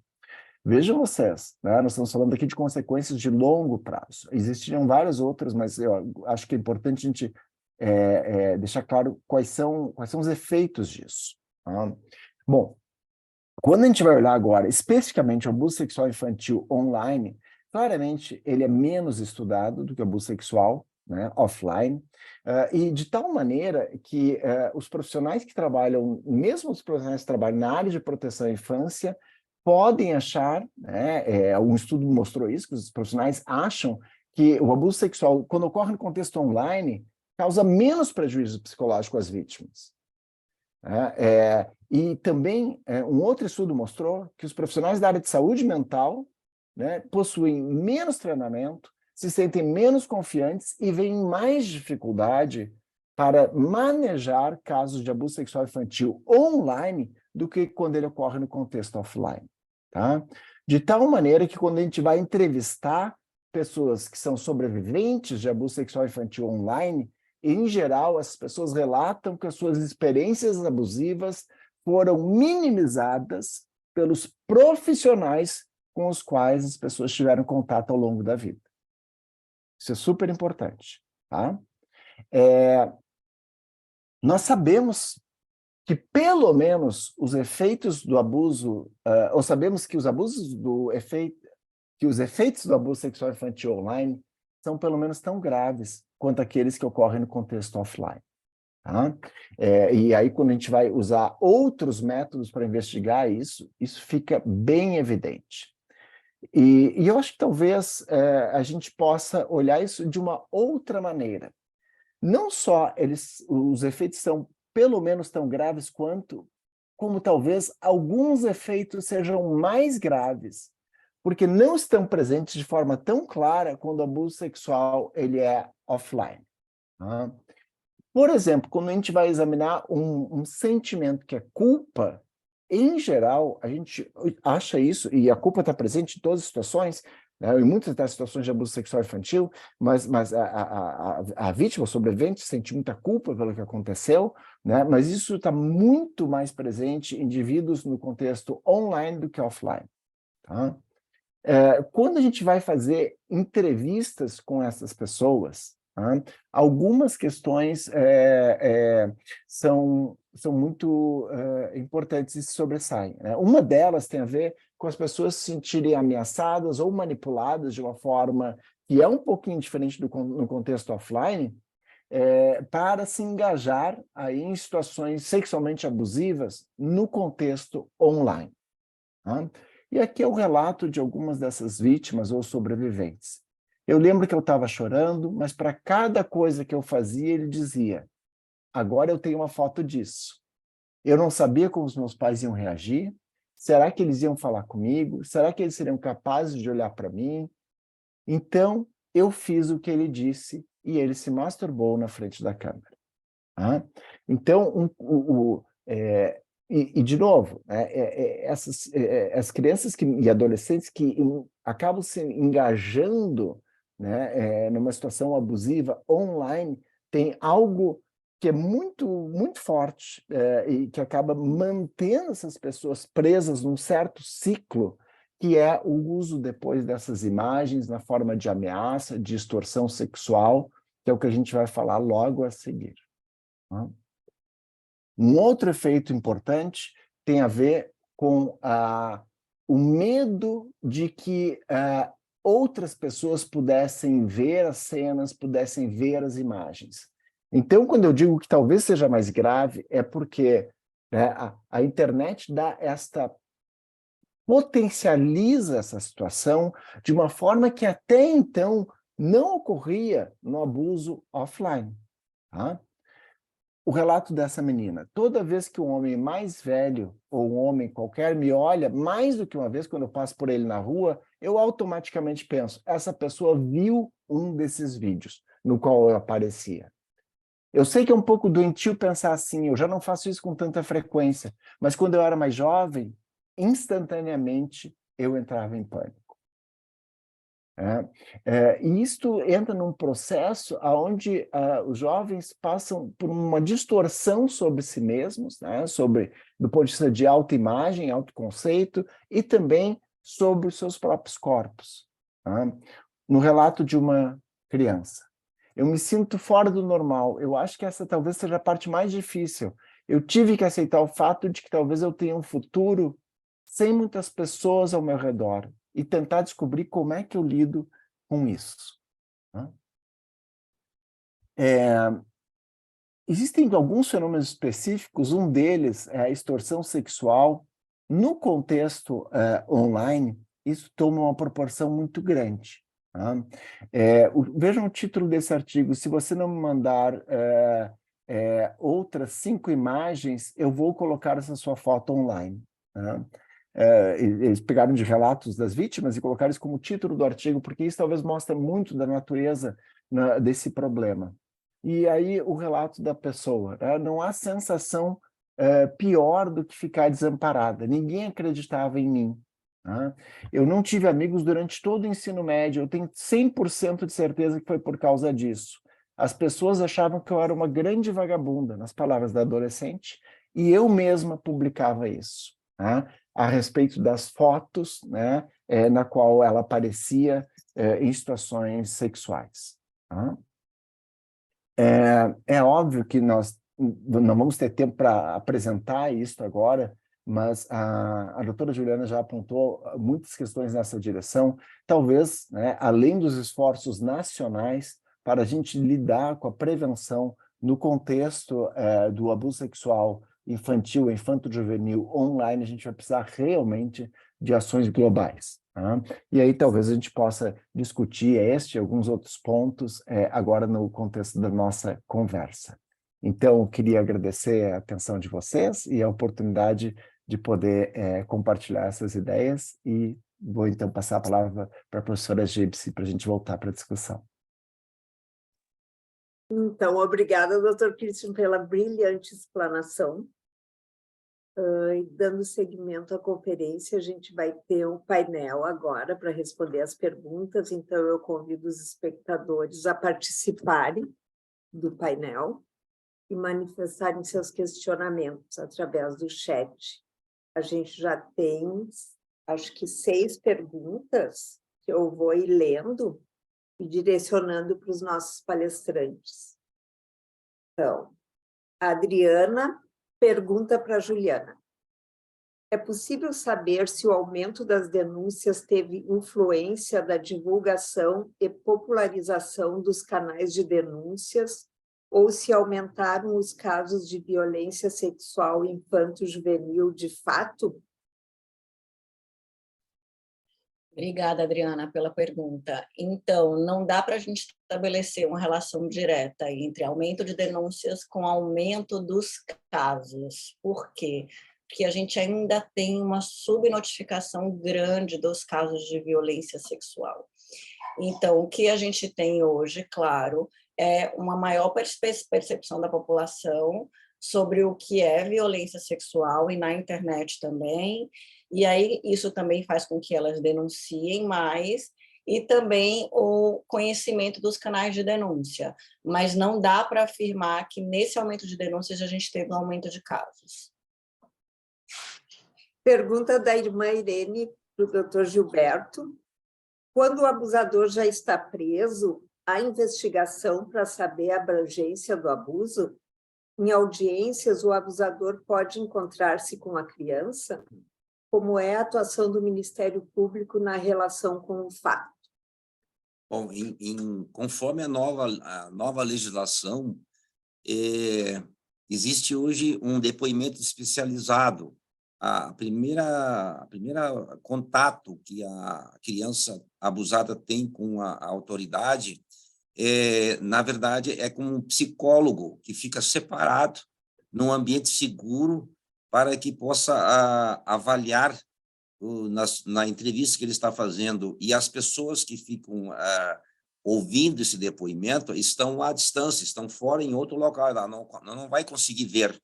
Speaker 6: Vejam vocês, né? Nós estamos falando aqui de consequências de longo prazo. Existiriam várias outras, mas eu acho que é importante a gente deixar claro quais são os efeitos disso. Tá? Bom, quando a gente vai olhar agora, especificamente o abuso sexual infantil online, claramente ele é menos estudado do que o abuso sexual, né, offline, e de tal maneira que os profissionais que trabalham, mesmo os profissionais que trabalham na área de proteção à infância, podem achar, né, um estudo mostrou isso, que os profissionais acham que o abuso sexual, quando ocorre no contexto online, causa menos prejuízo psicológico às vítimas. E também, um outro estudo mostrou que os profissionais da área de saúde mental, né, possuem menos treinamento, se sentem menos confiantes e veem mais dificuldade para manejar casos de abuso sexual infantil online do que quando ele ocorre no contexto offline. Tá? De tal maneira que quando a gente vai entrevistar pessoas que são sobreviventes de abuso sexual infantil online, em geral, essas pessoas relatam que as suas experiências abusivas foram minimizadas pelos profissionais com os quais as pessoas tiveram contato ao longo da vida. Isso é super importante. Tá? Nós sabemos que, pelo menos, os efeitos do abuso, ou sabemos que os efeitos do abuso sexual infantil online são, pelo menos, tão graves quanto aqueles que ocorrem no contexto offline. Tá? E aí, quando a gente vai usar outros métodos para investigar isso fica bem evidente. E eu acho que talvez a gente possa olhar isso de uma outra maneira. Não só os efeitos são pelo menos tão graves como talvez alguns efeitos sejam mais graves, porque não estão presentes de forma tão clara quando o abuso sexual ele é offline. Tá? Por exemplo, quando a gente vai examinar um sentimento que é culpa, em geral, a gente acha isso, e a culpa está presente em todas as situações, né, em muitas das situações de abuso sexual infantil, mas a vítima, o sobrevivente, sente muita culpa pelo que aconteceu, né, mas isso está muito mais presente em indivíduos no contexto online do que offline. Tá? Quando a gente vai fazer entrevistas com essas pessoas, algumas questões são muito importantes e se sobressaem. Né? Uma delas tem a ver com as pessoas se sentirem ameaçadas ou manipuladas de uma forma que é um pouquinho diferente no contexto offline, para se engajar aí em situações sexualmente abusivas no contexto online. Tá? E aqui é o relato de algumas dessas vítimas ou sobreviventes. Eu lembro que eu estava chorando, mas para cada coisa que eu fazia, ele dizia: agora eu tenho uma foto disso. Eu não sabia como os meus pais iam reagir. Será que eles iam falar comigo? Será que eles seriam capazes de olhar para mim? Então, eu fiz o que ele disse e ele se masturbou na frente da câmera. Então, de novo, as crianças e adolescentes que acabam se engajando, né, numa situação abusiva online, tem algo que é muito, muito forte e que acaba mantendo essas pessoas presas num certo ciclo, que é o uso depois dessas imagens na forma de ameaça, de extorsão sexual, que é o que a gente vai falar logo a seguir. Um outro efeito importante tem a ver com o medo de que outras pessoas pudessem ver as cenas, pudessem ver as imagens. Então, quando eu digo que talvez seja mais grave, é porque a internet potencializa essa situação de uma forma que até então não ocorria no abuso offline. Tá? O relato dessa menina: toda vez que um homem mais velho ou um homem qualquer me olha, mais do que uma vez quando eu passo por ele na rua, eu automaticamente penso: essa pessoa viu um desses vídeos no qual eu aparecia. Eu sei que é um pouco doentio pensar assim, eu já não faço isso com tanta frequência, mas quando eu era mais jovem, instantaneamente eu entrava em pânico. E isto entra num processo onde os jovens passam por uma distorção sobre si mesmos, né, do ponto de vista de autoimagem, autoconceito, e também sobre os seus próprios corpos. Tá? No relato de uma criança. Eu me sinto fora do normal. Eu acho que essa talvez seja a parte mais difícil. Eu tive que aceitar o fato de que talvez eu tenha um futuro sem muitas pessoas ao meu redor e tentar descobrir como é que eu lido com isso. Tá? Existem alguns fenômenos específicos, um deles é a extorsão sexual. No contexto online, isso toma uma proporção muito grande. Tá? Vejam o título desse artigo: se você não me mandar outras 5 imagens, eu vou colocar essa sua foto online. Tá? Eles pegaram de relatos das vítimas e colocaram isso como título do artigo, porque isso talvez mostra muito da natureza desse problema. E aí o relato da pessoa, né? Não há sensação pior do que ficar desamparada. Ninguém acreditava em mim. Né? Eu não tive amigos durante todo o ensino médio. Eu tenho 100% de certeza que foi por causa disso. As pessoas achavam que eu era uma grande vagabunda, nas palavras da adolescente, e eu mesma publicava isso, né? A respeito das fotos, né? Na qual ela aparecia em situações sexuais. Tá? É óbvio que nós não vamos ter tempo para apresentar isso agora, mas a doutora Juliana já apontou muitas questões nessa direção, talvez, né, além dos esforços nacionais para a gente lidar com a prevenção no contexto do abuso sexual infantil, infanto-juvenil online, a gente vai precisar realmente de ações globais. Tá? E aí talvez a gente possa discutir este e alguns outros pontos agora no contexto da nossa conversa. Então, eu queria agradecer a atenção de vocês e a oportunidade de poder compartilhar essas ideias, e vou então passar a palavra para a professora Gipsy para a gente voltar para a discussão.
Speaker 3: Então, obrigada, doutor Christian, pela brilhante explanação. E dando seguimento à conferência, a gente vai ter um painel agora para responder as perguntas, então eu convido os espectadores a participarem do painel e manifestarem seus questionamentos através do chat. A gente já tem, acho que 6 perguntas que eu vou ir lendo e direcionando para os nossos palestrantes. Então, a Adriana pergunta para a Juliana: é possível saber se o aumento das denúncias teve influência da divulgação e popularização dos canais de denúncias, ou se aumentaram os casos de violência sexual infanto-juvenil de fato?
Speaker 5: Obrigada, Adriana, pela pergunta. Então, não dá para a gente estabelecer uma relação direta entre aumento de denúncias com aumento dos casos. Por quê? Porque a gente ainda tem uma subnotificação grande dos casos de violência sexual. Então, o que a gente tem hoje, claro, é uma maior percepção da população sobre o que é violência sexual, e na internet também, e aí isso também faz com que elas denunciem mais, e também o conhecimento dos canais de denúncia, mas não dá para afirmar que nesse aumento de denúncias a gente teve um aumento de casos.
Speaker 3: Pergunta da irmã Irene para o doutor Gilberto: quando o abusador já está preso, há investigação para saber a abrangência do abuso? Em audiências, o abusador pode encontrar-se com a criança? Como é a atuação do Ministério Público na relação com o fato?
Speaker 4: Bom, conforme a nova legislação, existe hoje um depoimento especializado. A primeira contato que a criança abusada tem com a autoridade, na verdade, é com um psicólogo que fica separado num ambiente seguro para que possa avaliar na entrevista que ele está fazendo, e as pessoas que ficam ouvindo esse depoimento estão à distância, estão fora em outro local, ela não vai conseguir ver.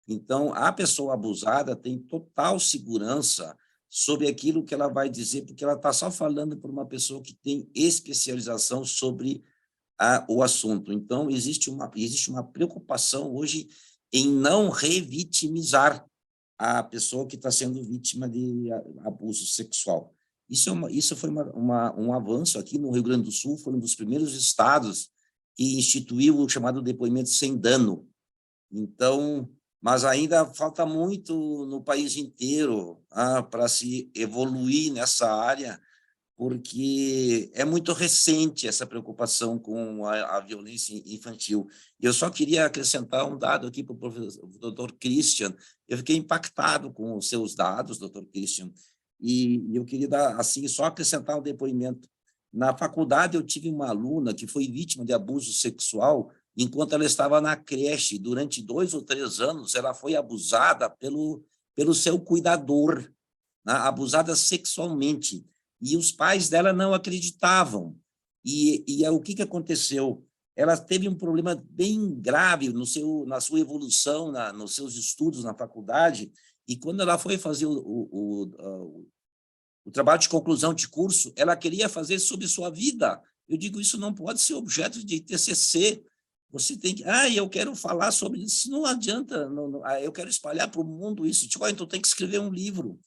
Speaker 4: Então, a pessoa abusada tem total segurança sobre aquilo que ela vai dizer, porque ela está só falando por uma pessoa que tem especialização sobre o assunto. Então, existe uma preocupação hoje em não revitimizar a pessoa que está sendo vítima de abuso sexual. Isso foi um avanço aqui no Rio Grande do Sul, foi um dos primeiros estados que instituiu o chamado depoimento sem dano. Então, mas ainda falta muito no país inteiro para se evoluir nessa área, porque é muito recente essa preocupação com a violência infantil. Eu só queria acrescentar um dado aqui para o doutor Christian. Eu fiquei impactado com os seus dados, doutor Christian, e eu queria assim, só acrescentar um depoimento. Na faculdade, eu tive uma aluna que foi vítima de abuso sexual enquanto ela estava na creche. Durante 2 ou 3 anos, ela foi abusada pelo seu cuidador, né? Abusada sexualmente. E os pais dela não acreditavam. E o que aconteceu? Ela teve um problema bem grave na sua evolução, nos seus estudos na faculdade, e quando ela foi fazer o trabalho de conclusão de curso, ela queria fazer sobre sua vida. Eu digo, isso não pode ser objeto de TCC. Você tem que... eu quero falar sobre isso. Não adianta, eu quero espalhar para o mundo isso. Tipo, então tem que escrever um livro.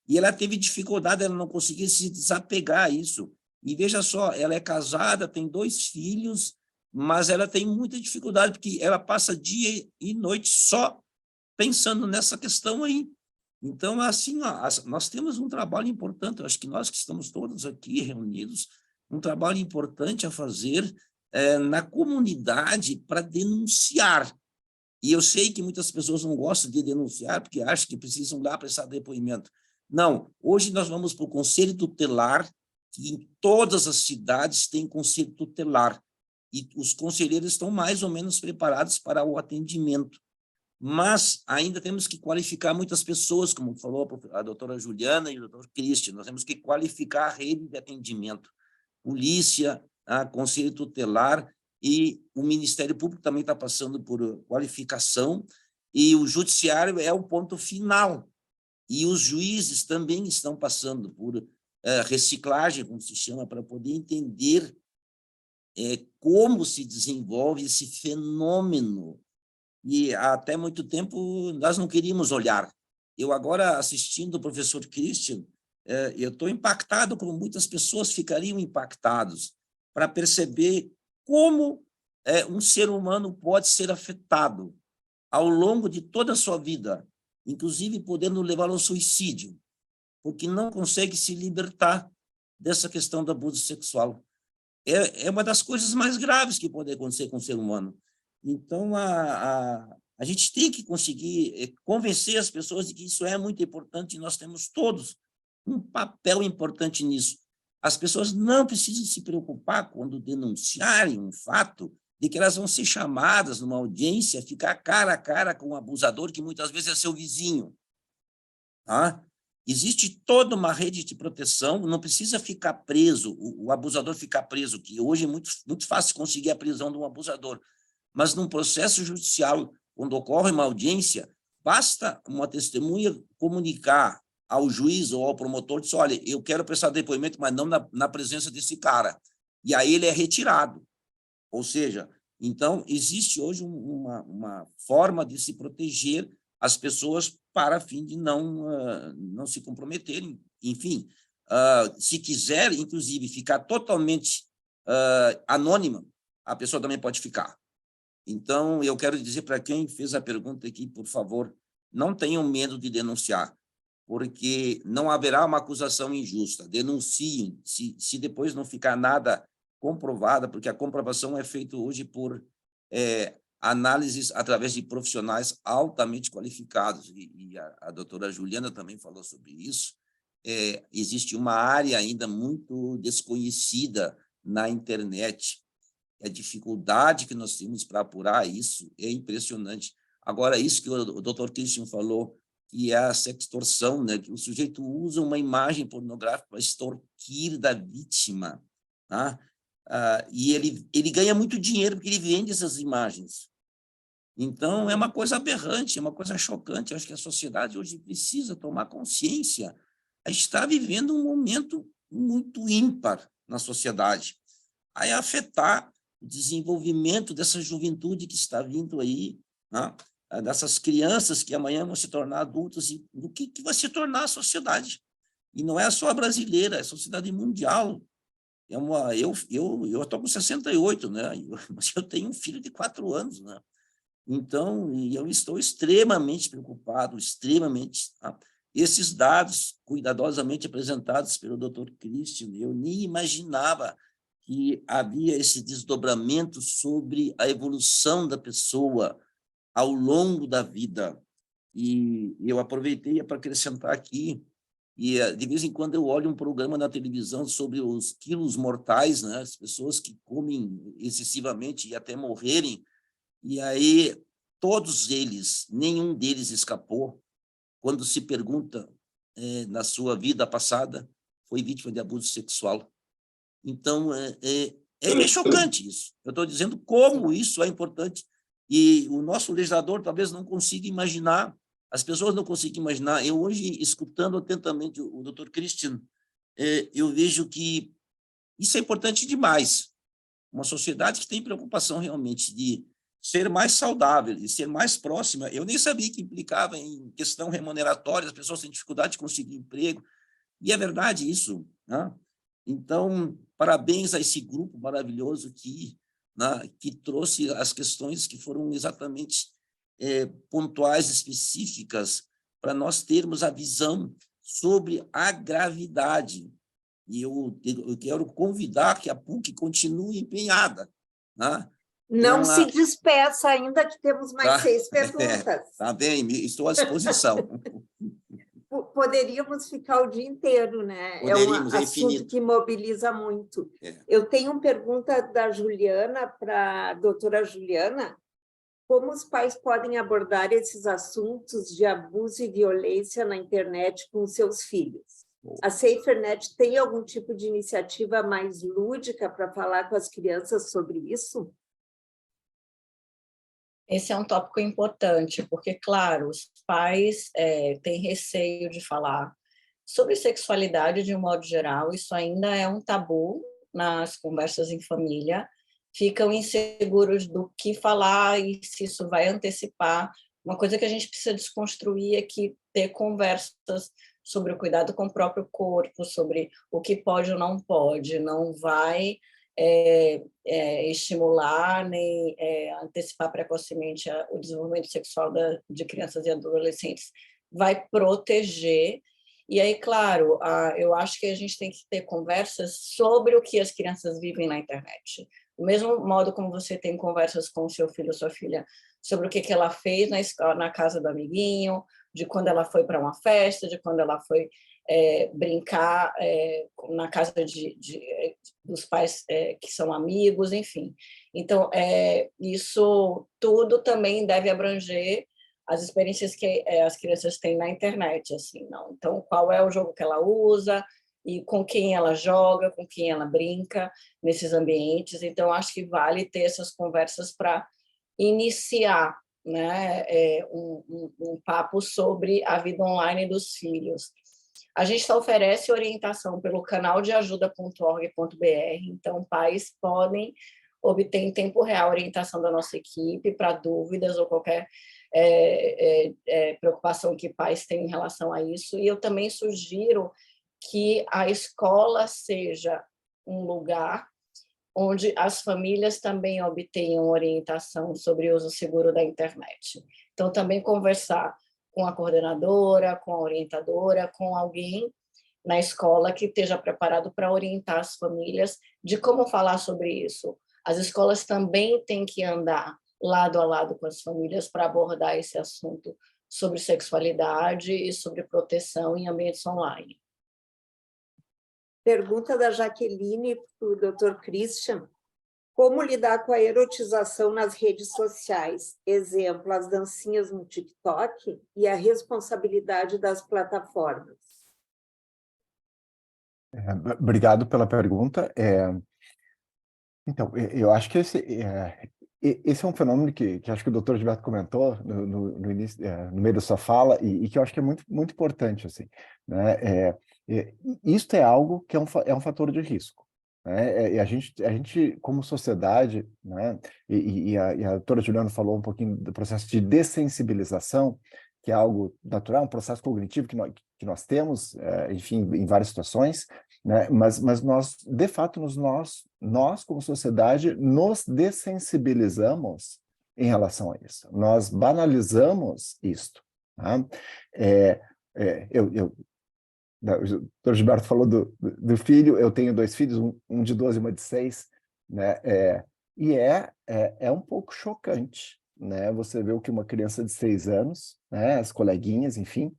Speaker 4: E ela teve dificuldade, ela não conseguia se desapegar a isso. E veja só, ela é casada, tem 2 filhos, mas ela tem muita dificuldade, porque ela passa dia e noite só pensando nessa questão aí. Então, assim, nós temos um trabalho importante, eu acho que nós que estamos todos aqui reunidos, um trabalho importante a fazer na comunidade para denunciar. E eu sei que muitas pessoas não gostam de denunciar, porque acham que precisam lá prestar depoimento. Não, hoje nós vamos para o Conselho Tutelar, que em todas as cidades tem Conselho Tutelar, e os conselheiros estão mais ou menos preparados para o atendimento. Mas ainda temos que qualificar muitas pessoas, como falou a doutora Juliana e o doutor Christian, nós temos que qualificar a rede de atendimento. Polícia, Conselho Tutelar, e o Ministério Público também está passando por qualificação, e o Judiciário é o ponto final. E os juízes também estão passando por reciclagem, como se chama, para poder entender como se desenvolve esse fenômeno. E até muito tempo nós não queríamos olhar. Eu agora, assistindo o professor Christian, eu estou impactado, como muitas pessoas ficariam impactados, para perceber como um ser humano pode ser afetado ao longo de toda a sua vida, inclusive podendo levar ao suicídio, porque não consegue se libertar dessa questão do abuso sexual. É uma das coisas mais graves que pode acontecer com o ser humano. Então, a gente tem que conseguir convencer as pessoas de que isso é muito importante e nós temos todos um papel importante nisso. As pessoas não precisam se preocupar quando denunciarem um fato de que elas vão ser chamadas numa audiência, ficar cara a cara com um abusador que muitas vezes é seu vizinho. Tá? Existe toda uma rede de proteção, não precisa ficar preso, o abusador ficar preso, que hoje é muito fácil conseguir a prisão de um abusador. Mas num processo judicial, quando ocorre uma audiência, basta uma testemunha comunicar ao juiz ou ao promotor, diz, olha, eu quero prestar depoimento, mas não na presença desse cara. E aí ele é retirado. Ou seja, então, existe hoje uma forma de se proteger as pessoas para fim de não se comprometerem. Enfim, se quiser, inclusive, ficar totalmente anônima, a pessoa também pode ficar. Então, eu quero dizer para quem fez a pergunta aqui, por favor, não tenham medo de denunciar, porque não haverá uma acusação injusta. Denunciem, se depois não ficar nada comprovada, porque a comprovação é feita hoje por análises através de profissionais altamente qualificados, e a doutora Juliana também falou sobre isso. Existe uma área ainda muito desconhecida na internet. A dificuldade que nós temos para apurar isso é impressionante. Agora, isso que o doutor Christian falou, que é a sextorção, né? Que o sujeito usa uma imagem pornográfica para extorquir da vítima, tá? E ele ganha muito dinheiro porque ele vende essas imagens. Então, é uma coisa aberrante, é uma coisa chocante. Eu acho que a sociedade hoje precisa tomar consciência. A gente está vivendo um momento muito ímpar na sociedade. Aí afetar o desenvolvimento dessa juventude que está vindo aí, né? Dessas crianças que amanhã vão se tornar adultos, e do que vai se tornar a sociedade. E não é só a brasileira, é a sociedade mundial. Eu estou com 68, né? Mas eu tenho um filho de 4 anos, né? Então, eu estou extremamente preocupado, extremamente. Tá? Esses dados cuidadosamente apresentados pelo Dr. Christian, eu nem imaginava que havia esse desdobramento sobre a evolução da pessoa ao longo da vida. E eu aproveitei para acrescentar aqui, e de vez em quando eu olho um programa na televisão sobre os quilos mortais, né? As pessoas que comem excessivamente e até morrerem, e aí todos eles, nenhum deles escapou. Quando se pergunta na sua vida passada, foi vítima de abuso sexual. Então, é chocante isso. Eu estou dizendo como isso é importante. E o nosso legislador talvez não consiga imaginar, as pessoas não conseguem imaginar. Eu hoje, escutando atentamente o Dr. Christian, eu vejo que isso é importante demais. Uma sociedade que tem preocupação realmente de ser mais saudável, de ser mais próxima. Eu nem sabia que implicava em questão remuneratória, as pessoas têm dificuldade de conseguir emprego. E é verdade isso, né? Então, parabéns a esse grupo maravilhoso que trouxe as questões que foram exatamente pontuais, específicas, para nós termos a visão sobre a gravidade. E eu quero convidar que a PUC continue empenhada. Né?
Speaker 3: Não se despeça ainda, que temos mais 6 perguntas.
Speaker 4: Tá bem, estou à disposição.
Speaker 3: Poderíamos ficar o dia inteiro, né?
Speaker 4: Poderíamos,
Speaker 3: é um assunto que mobiliza muito. Eu tenho uma pergunta da Juliana para a doutora Juliana. Como os pais podem abordar esses assuntos de abuso e violência na internet com seus filhos? A SaferNet tem algum tipo de iniciativa mais lúdica para falar com as crianças sobre isso?
Speaker 5: Esse é um tópico importante, porque, claro, os pais têm receio de falar sobre sexualidade de um modo geral, isso ainda é um tabu nas conversas em família, ficam inseguros do que falar e se isso vai antecipar. Uma coisa que a gente precisa desconstruir é que ter conversas sobre o cuidado com o próprio corpo, sobre o que pode ou não pode, não vai estimular nem antecipar precocemente o desenvolvimento sexual de crianças e adolescentes, vai proteger. E aí, claro, eu acho que a gente tem que ter conversas sobre o que as crianças vivem na internet. Do mesmo modo como você tem conversas com o seu filho ou sua filha sobre o que ela fez na casa do amiguinho, de quando ela foi para uma festa, de quando ela foi brincar na casa dos pais que são amigos, enfim. Então, isso tudo também deve abranger as experiências que as crianças têm na internet, assim, não. Então, qual é o jogo que ela usa e com quem ela joga, com quem ela brinca nesses ambientes. Então, acho que vale ter essas conversas para iniciar, né, um papo sobre a vida online dos filhos. A gente só oferece orientação pelo canal de ajuda.org.br, então pais podem obter em tempo real a orientação da nossa equipe para dúvidas ou qualquer preocupação que pais têm em relação a isso. E eu também sugiro que a escola seja um lugar onde as famílias também obtenham orientação sobre o uso seguro da internet. Então, também conversar com a coordenadora, com a orientadora, com alguém na escola que esteja preparado para orientar as famílias de como falar sobre isso. As escolas também têm que andar lado a lado com as famílias para abordar esse assunto sobre sexualidade e sobre proteção em ambientes online.
Speaker 3: Pergunta da Jaqueline para o Dr. Christian. Como lidar com a erotização nas redes sociais? Exemplo, as dancinhas no TikTok e a responsabilidade das plataformas.
Speaker 6: Obrigado pela pergunta. Então, eu acho que esse é um fenômeno que acho que o Dr. Gilberto comentou no início, no meio da sua fala, e que eu acho que é muito, muito importante, assim, né? Isto é algo que é um fator de risco. E a gente, como sociedade, né, e a doutora Juliana falou um pouquinho do processo de dessensibilização, que é algo natural, um processo cognitivo que nós temos, enfim, em várias situações, né? Mas nós, de fato, nós, como sociedade, nos dessensibilizamos em relação a isso. Nós banalizamos isto. Tá? O doutor Gilberto falou do filho, eu tenho 2 filhos, um de 12 e uma de 6, né? E é um pouco chocante, né? Você vê o que uma criança de 6 anos, né? As coleguinhas, enfim,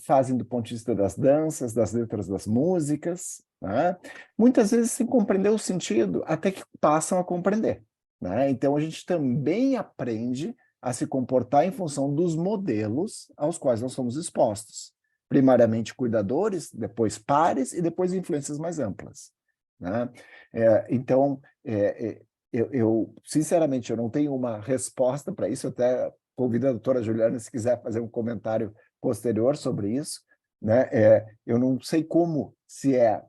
Speaker 6: fazem do ponto de vista das danças, das letras das músicas, né? Muitas vezes sem compreender o sentido, até que passam a compreender, né? Então a gente também aprende a se comportar em função dos modelos aos quais nós somos expostos. Primariamente cuidadores, depois pares e depois influências mais amplas, né? Então, eu, sinceramente, eu não tenho uma resposta para isso, eu até convido a doutora Juliana, se quiser fazer um comentário posterior sobre isso, né? Eu não sei como, se é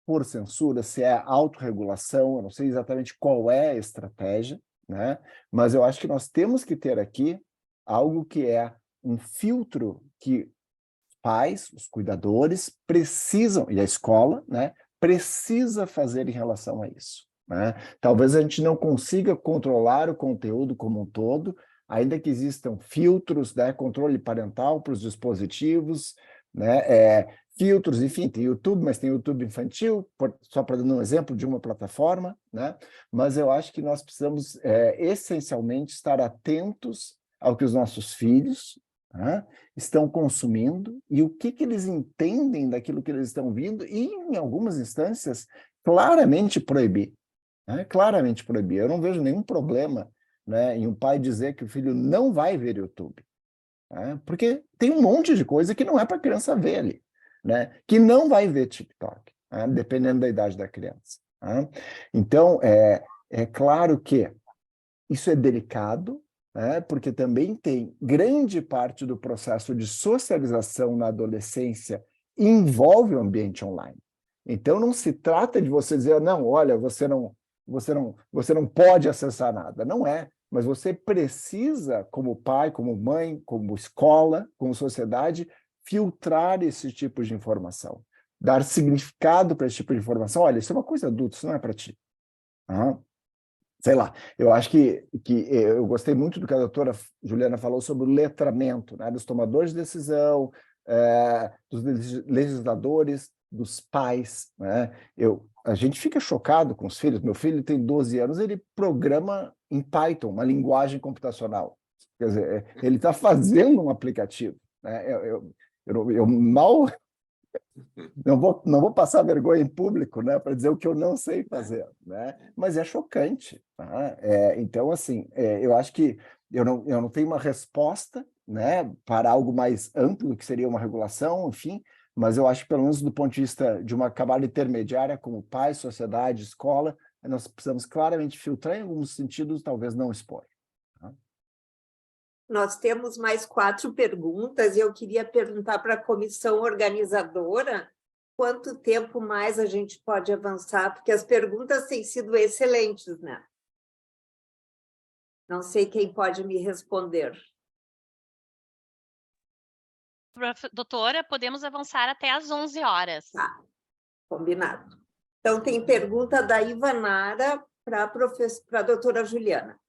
Speaker 6: por censura, se é autorregulação, eu não sei exatamente qual é a estratégia, né? Mas eu acho que nós temos que ter aqui algo que é um filtro que pais, os cuidadores, precisam, e a escola, né, precisa fazer em relação a isso, né? Talvez a gente não consiga controlar o conteúdo como um todo, ainda que existam filtros, né, controle parental para os dispositivos, né, filtros, enfim, tem YouTube, mas tem YouTube infantil, só para dar um exemplo de uma plataforma, né? Mas eu acho que nós precisamos, essencialmente, estar atentos ao que os nossos filhos, né, estão consumindo e o que eles entendem daquilo que eles estão vendo e, em algumas instâncias, claramente proibir. Né? Claramente proibir. Eu não vejo nenhum problema, né, em um pai dizer que o filho não vai ver YouTube. Né? Porque tem um monte de coisa que não é para a criança ver ali. Né? Que não vai ver TikTok, né? Dependendo da idade da criança. Né? Então, é claro que isso é delicado, né, porque também tem grande parte do processo de socialização na adolescência envolve o ambiente online. Então, não se trata de você dizer, não, olha, você não pode acessar nada. Não é, mas você precisa, como pai, como mãe, como escola, como sociedade, filtrar esse tipo de informação, dar significado para esse tipo de informação. Olha, isso é uma coisa adulta, isso não é para ti. Sei lá, eu acho que eu gostei muito do que a doutora Juliana falou sobre o letramento, né, dos tomadores de decisão, dos legisladores, dos pais, né? A gente fica chocado com os filhos. Meu filho tem 12 anos, ele programa em Python, uma linguagem computacional. Quer dizer, ele está fazendo um aplicativo, né? Eu mal... Não vou passar vergonha em público, né, para dizer o que eu não sei fazer, né? Mas é chocante. Tá? Então, assim, eu acho que eu não tenho uma resposta, né, para algo mais amplo, que seria uma regulação, enfim, mas eu acho que, pelo menos do ponto de vista de uma camada intermediária, como pai, sociedade, escola, nós precisamos claramente filtrar em alguns sentidos, talvez não expor. Tá?
Speaker 3: Nós temos mais 4 perguntas e eu queria perguntar para a comissão organizadora quanto tempo mais a gente pode avançar, porque as perguntas têm sido excelentes, né? Não sei quem pode me responder.
Speaker 7: Doutora, podemos avançar até às 11 horas.
Speaker 3: Tá, combinado. Então, tem pergunta da Ivanara para a doutora Juliana.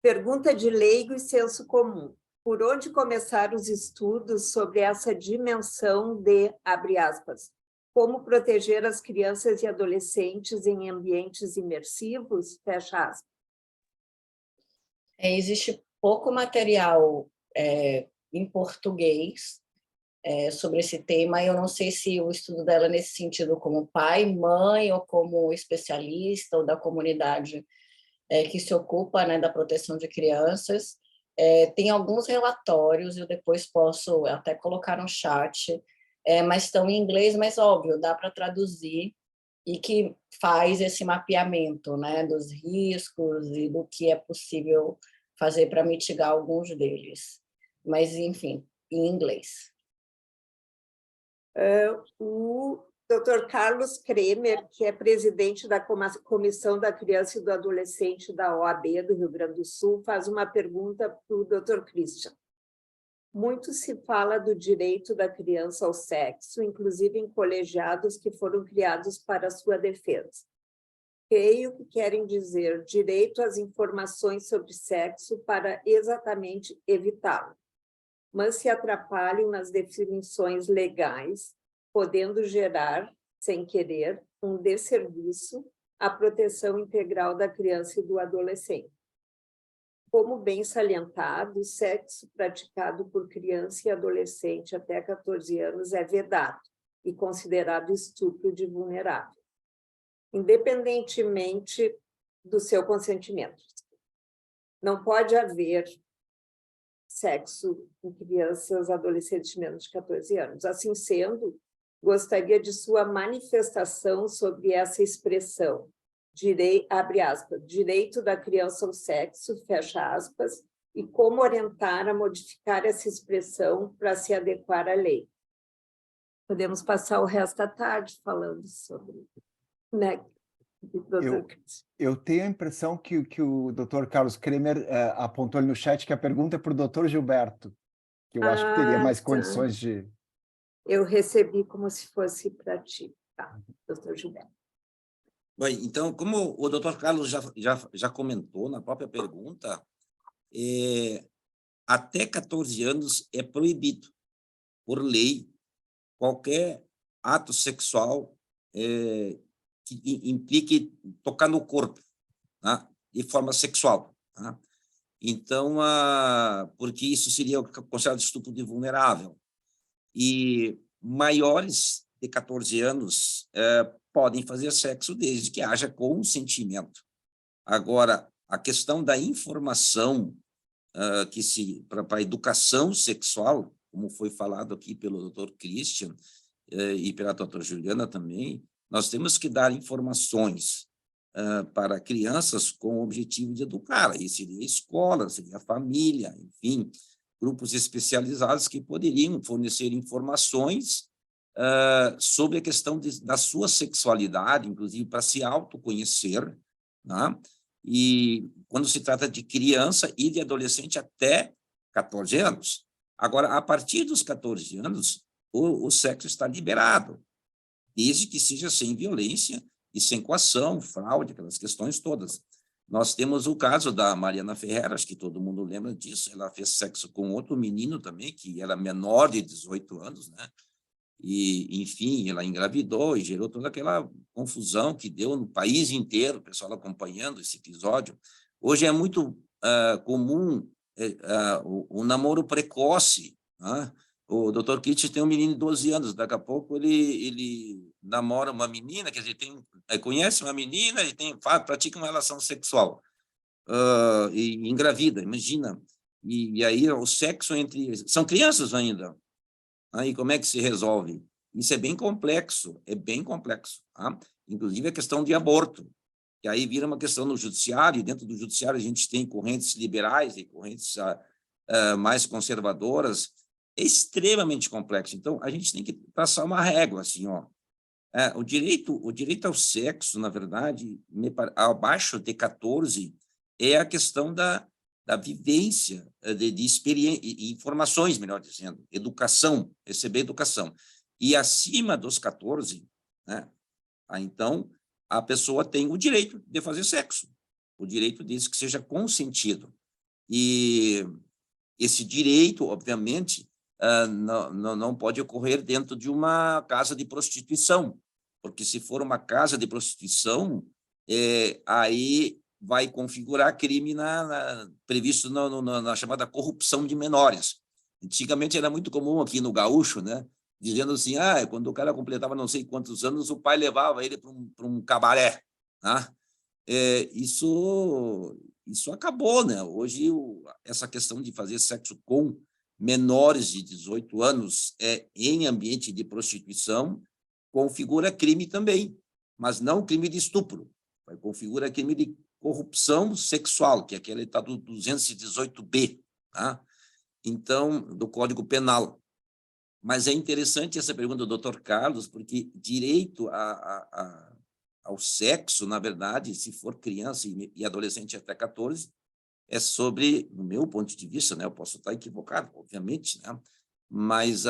Speaker 3: Pergunta de leigo e senso comum. Por onde começar os estudos sobre essa dimensão de, abre aspas, como proteger as crianças e adolescentes em ambientes imersivos? Fecha aspas.
Speaker 5: Existe pouco material em português sobre esse tema, e eu não sei se o estudo dela nesse sentido como pai, mãe, ou como especialista, ou da comunidade que se ocupa, né, da proteção de crianças. Tem alguns relatórios, eu depois posso até colocar no chat, mas estão em inglês, mas óbvio, dá para traduzir, e que faz esse mapeamento, né, dos riscos e do que é possível fazer para mitigar alguns deles. Mas, enfim, em inglês.
Speaker 3: O Dr. Carlos Kremer, que é presidente da Comissão da Criança e do Adolescente da OAB do Rio Grande do Sul, faz uma pergunta para o Dr. Christian. Muito se fala do direito da criança ao sexo, inclusive em colegiados que foram criados para sua defesa. Creio que querem dizer direito às informações sobre sexo para exatamente evitá-lo, mas se atrapalham nas definições legais, podendo gerar, sem querer, um desserviço à proteção integral da criança e do adolescente. Como bem salientado, o sexo praticado por criança e adolescente até 14 anos é vedado e considerado estupro de vulnerável, independentemente do seu consentimento. Não pode haver sexo em crianças, adolescentes de menos de 14 anos. Assim sendo, gostaria de sua manifestação sobre essa expressão, abre aspas, direito da criança ao sexo, fecha aspas, e como orientar a modificar essa expressão para se adequar à lei. Podemos passar o resto da tarde falando sobre, né, doutor Cris?
Speaker 6: Eu tenho a impressão que o Dr. Carlos Kremer apontou ali no chat que a pergunta é para o Dr. Gilberto, que eu acho que teria mais condições de...
Speaker 3: Eu recebi como se fosse para ti, tá, doutor Gilberto.
Speaker 4: Bem, então, como o doutor Carlos já comentou na própria pergunta, até 14 anos é proibido, por lei, qualquer ato sexual que implique tocar no corpo, tá? De forma sexual. Tá? Então, porque isso seria considerado estupro de vulnerável. E maiores de 14 anos podem fazer sexo desde que haja consentimento. Agora, a questão da informação para a educação sexual, como foi falado aqui pelo Dr. Christian e pela doutora Juliana também, nós temos que dar informações para crianças com o objetivo de educar. Aí seria a escola, seria a família, enfim, grupos especializados que poderiam fornecer informações sobre a questão da sua sexualidade, inclusive para se autoconhecer, né? E quando se trata de criança e de adolescente até 14 anos. Agora, a partir dos 14 anos, o sexo está liberado, desde que seja sem violência e sem coação, fraude, aquelas questões todas. Nós temos o caso da Mariana Ferreira, acho que todo mundo lembra disso, ela fez sexo com outro menino também, que era menor de 18 anos, né? E, enfim, ela engravidou e gerou toda aquela confusão que deu no país inteiro, o pessoal acompanhando esse episódio. Hoje é muito comum o namoro precoce, né? O Dr. Kitsch tem um menino de 12 anos, daqui a pouco ele namora uma menina, quer dizer, conhece uma menina e pratica uma relação sexual e engravida, imagina. E aí o sexo entre... São crianças ainda. Aí como é que se resolve? Isso é bem complexo, tá? Inclusive a questão de aborto, que aí vira uma questão no judiciário, e dentro do judiciário a gente tem correntes liberais e correntes mais conservadoras, é extremamente complexo. Então, a gente tem que traçar uma régua, assim, ó. O direito ao sexo, na verdade, abaixo de 14, é a questão da vivência, de experiência, informações, melhor dizendo, educação, receber educação. E acima dos 14, né, então, a pessoa tem o direito de fazer sexo, o direito desde que seja consentido. E esse direito, obviamente, não pode ocorrer dentro de uma casa de prostituição, porque se for uma casa de prostituição, aí vai configurar crime previsto na chamada corrupção de menores. Antigamente era muito comum aqui no Gaúcho, né, dizendo assim, quando o cara completava não sei quantos anos, o pai levava ele para um cabaré. Tá? Isso acabou, né? Hoje, essa questão de fazer sexo com menores de 18 anos em ambiente de prostituição configura crime também, mas não crime de estupro, configura crime de corrupção sexual, que é aquele está do 218B, tá? Então, do Código Penal. Mas é interessante essa pergunta do Dr. Carlos, porque direito ao sexo, na verdade, se for criança e adolescente até 14, é sobre, no meu ponto de vista, né, eu posso estar equivocado, obviamente, né, mas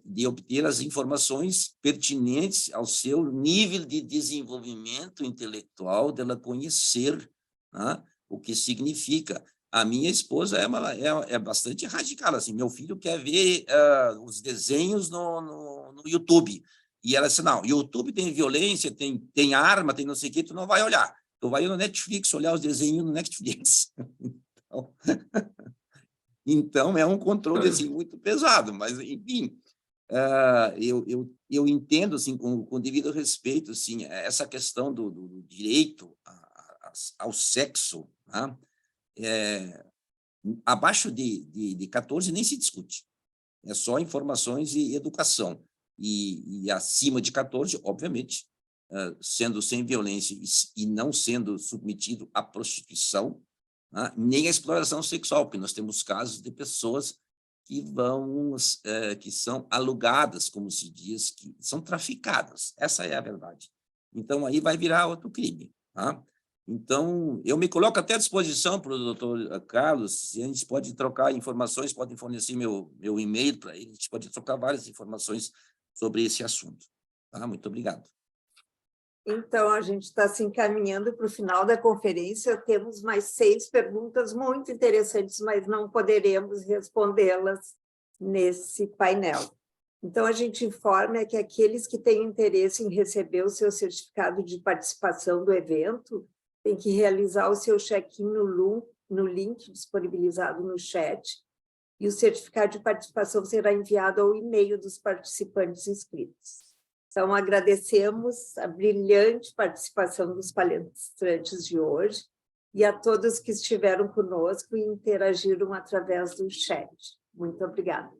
Speaker 4: de obter as informações pertinentes ao seu nível de desenvolvimento intelectual, dela conhecer, né, o que significa. A minha esposa é bastante radical, assim, meu filho quer ver os desenhos no YouTube, e ela disse, não, YouTube tem violência, tem arma, tem não sei o que, tu não vai olhar, tu vai no Netflix olhar os desenhos no Netflix. Então, é um controle assim, muito pesado, mas, enfim, eu entendo, assim, com devido respeito, assim, essa questão do direito ao sexo, né? Abaixo de 14 nem se discute, é só informações e educação, e acima de 14, obviamente, sendo sem violência e não sendo submetido à prostituição, nem à exploração sexual, porque nós temos casos de pessoas que são alugadas, como se diz, que são traficadas. Essa é a verdade. Então, aí vai virar outro crime. Tá? Então, eu me coloco até à disposição para o doutor Carlos, se a gente pode trocar informações, pode fornecer meu e-mail para ele, a gente pode trocar várias informações sobre esse assunto. Tá? Muito obrigado.
Speaker 3: Então, a gente está se encaminhando para o final da conferência. Temos mais 6 perguntas muito interessantes, mas não poderemos respondê-las nesse painel. Então, a gente informa que aqueles que têm interesse em receber o seu certificado de participação do evento têm que realizar o seu check-in no link disponibilizado no chat, e o certificado de participação será enviado ao e-mail dos participantes inscritos. Então, agradecemos a brilhante participação dos palestrantes de hoje e a todos que estiveram conosco e interagiram através do chat. Muito obrigada.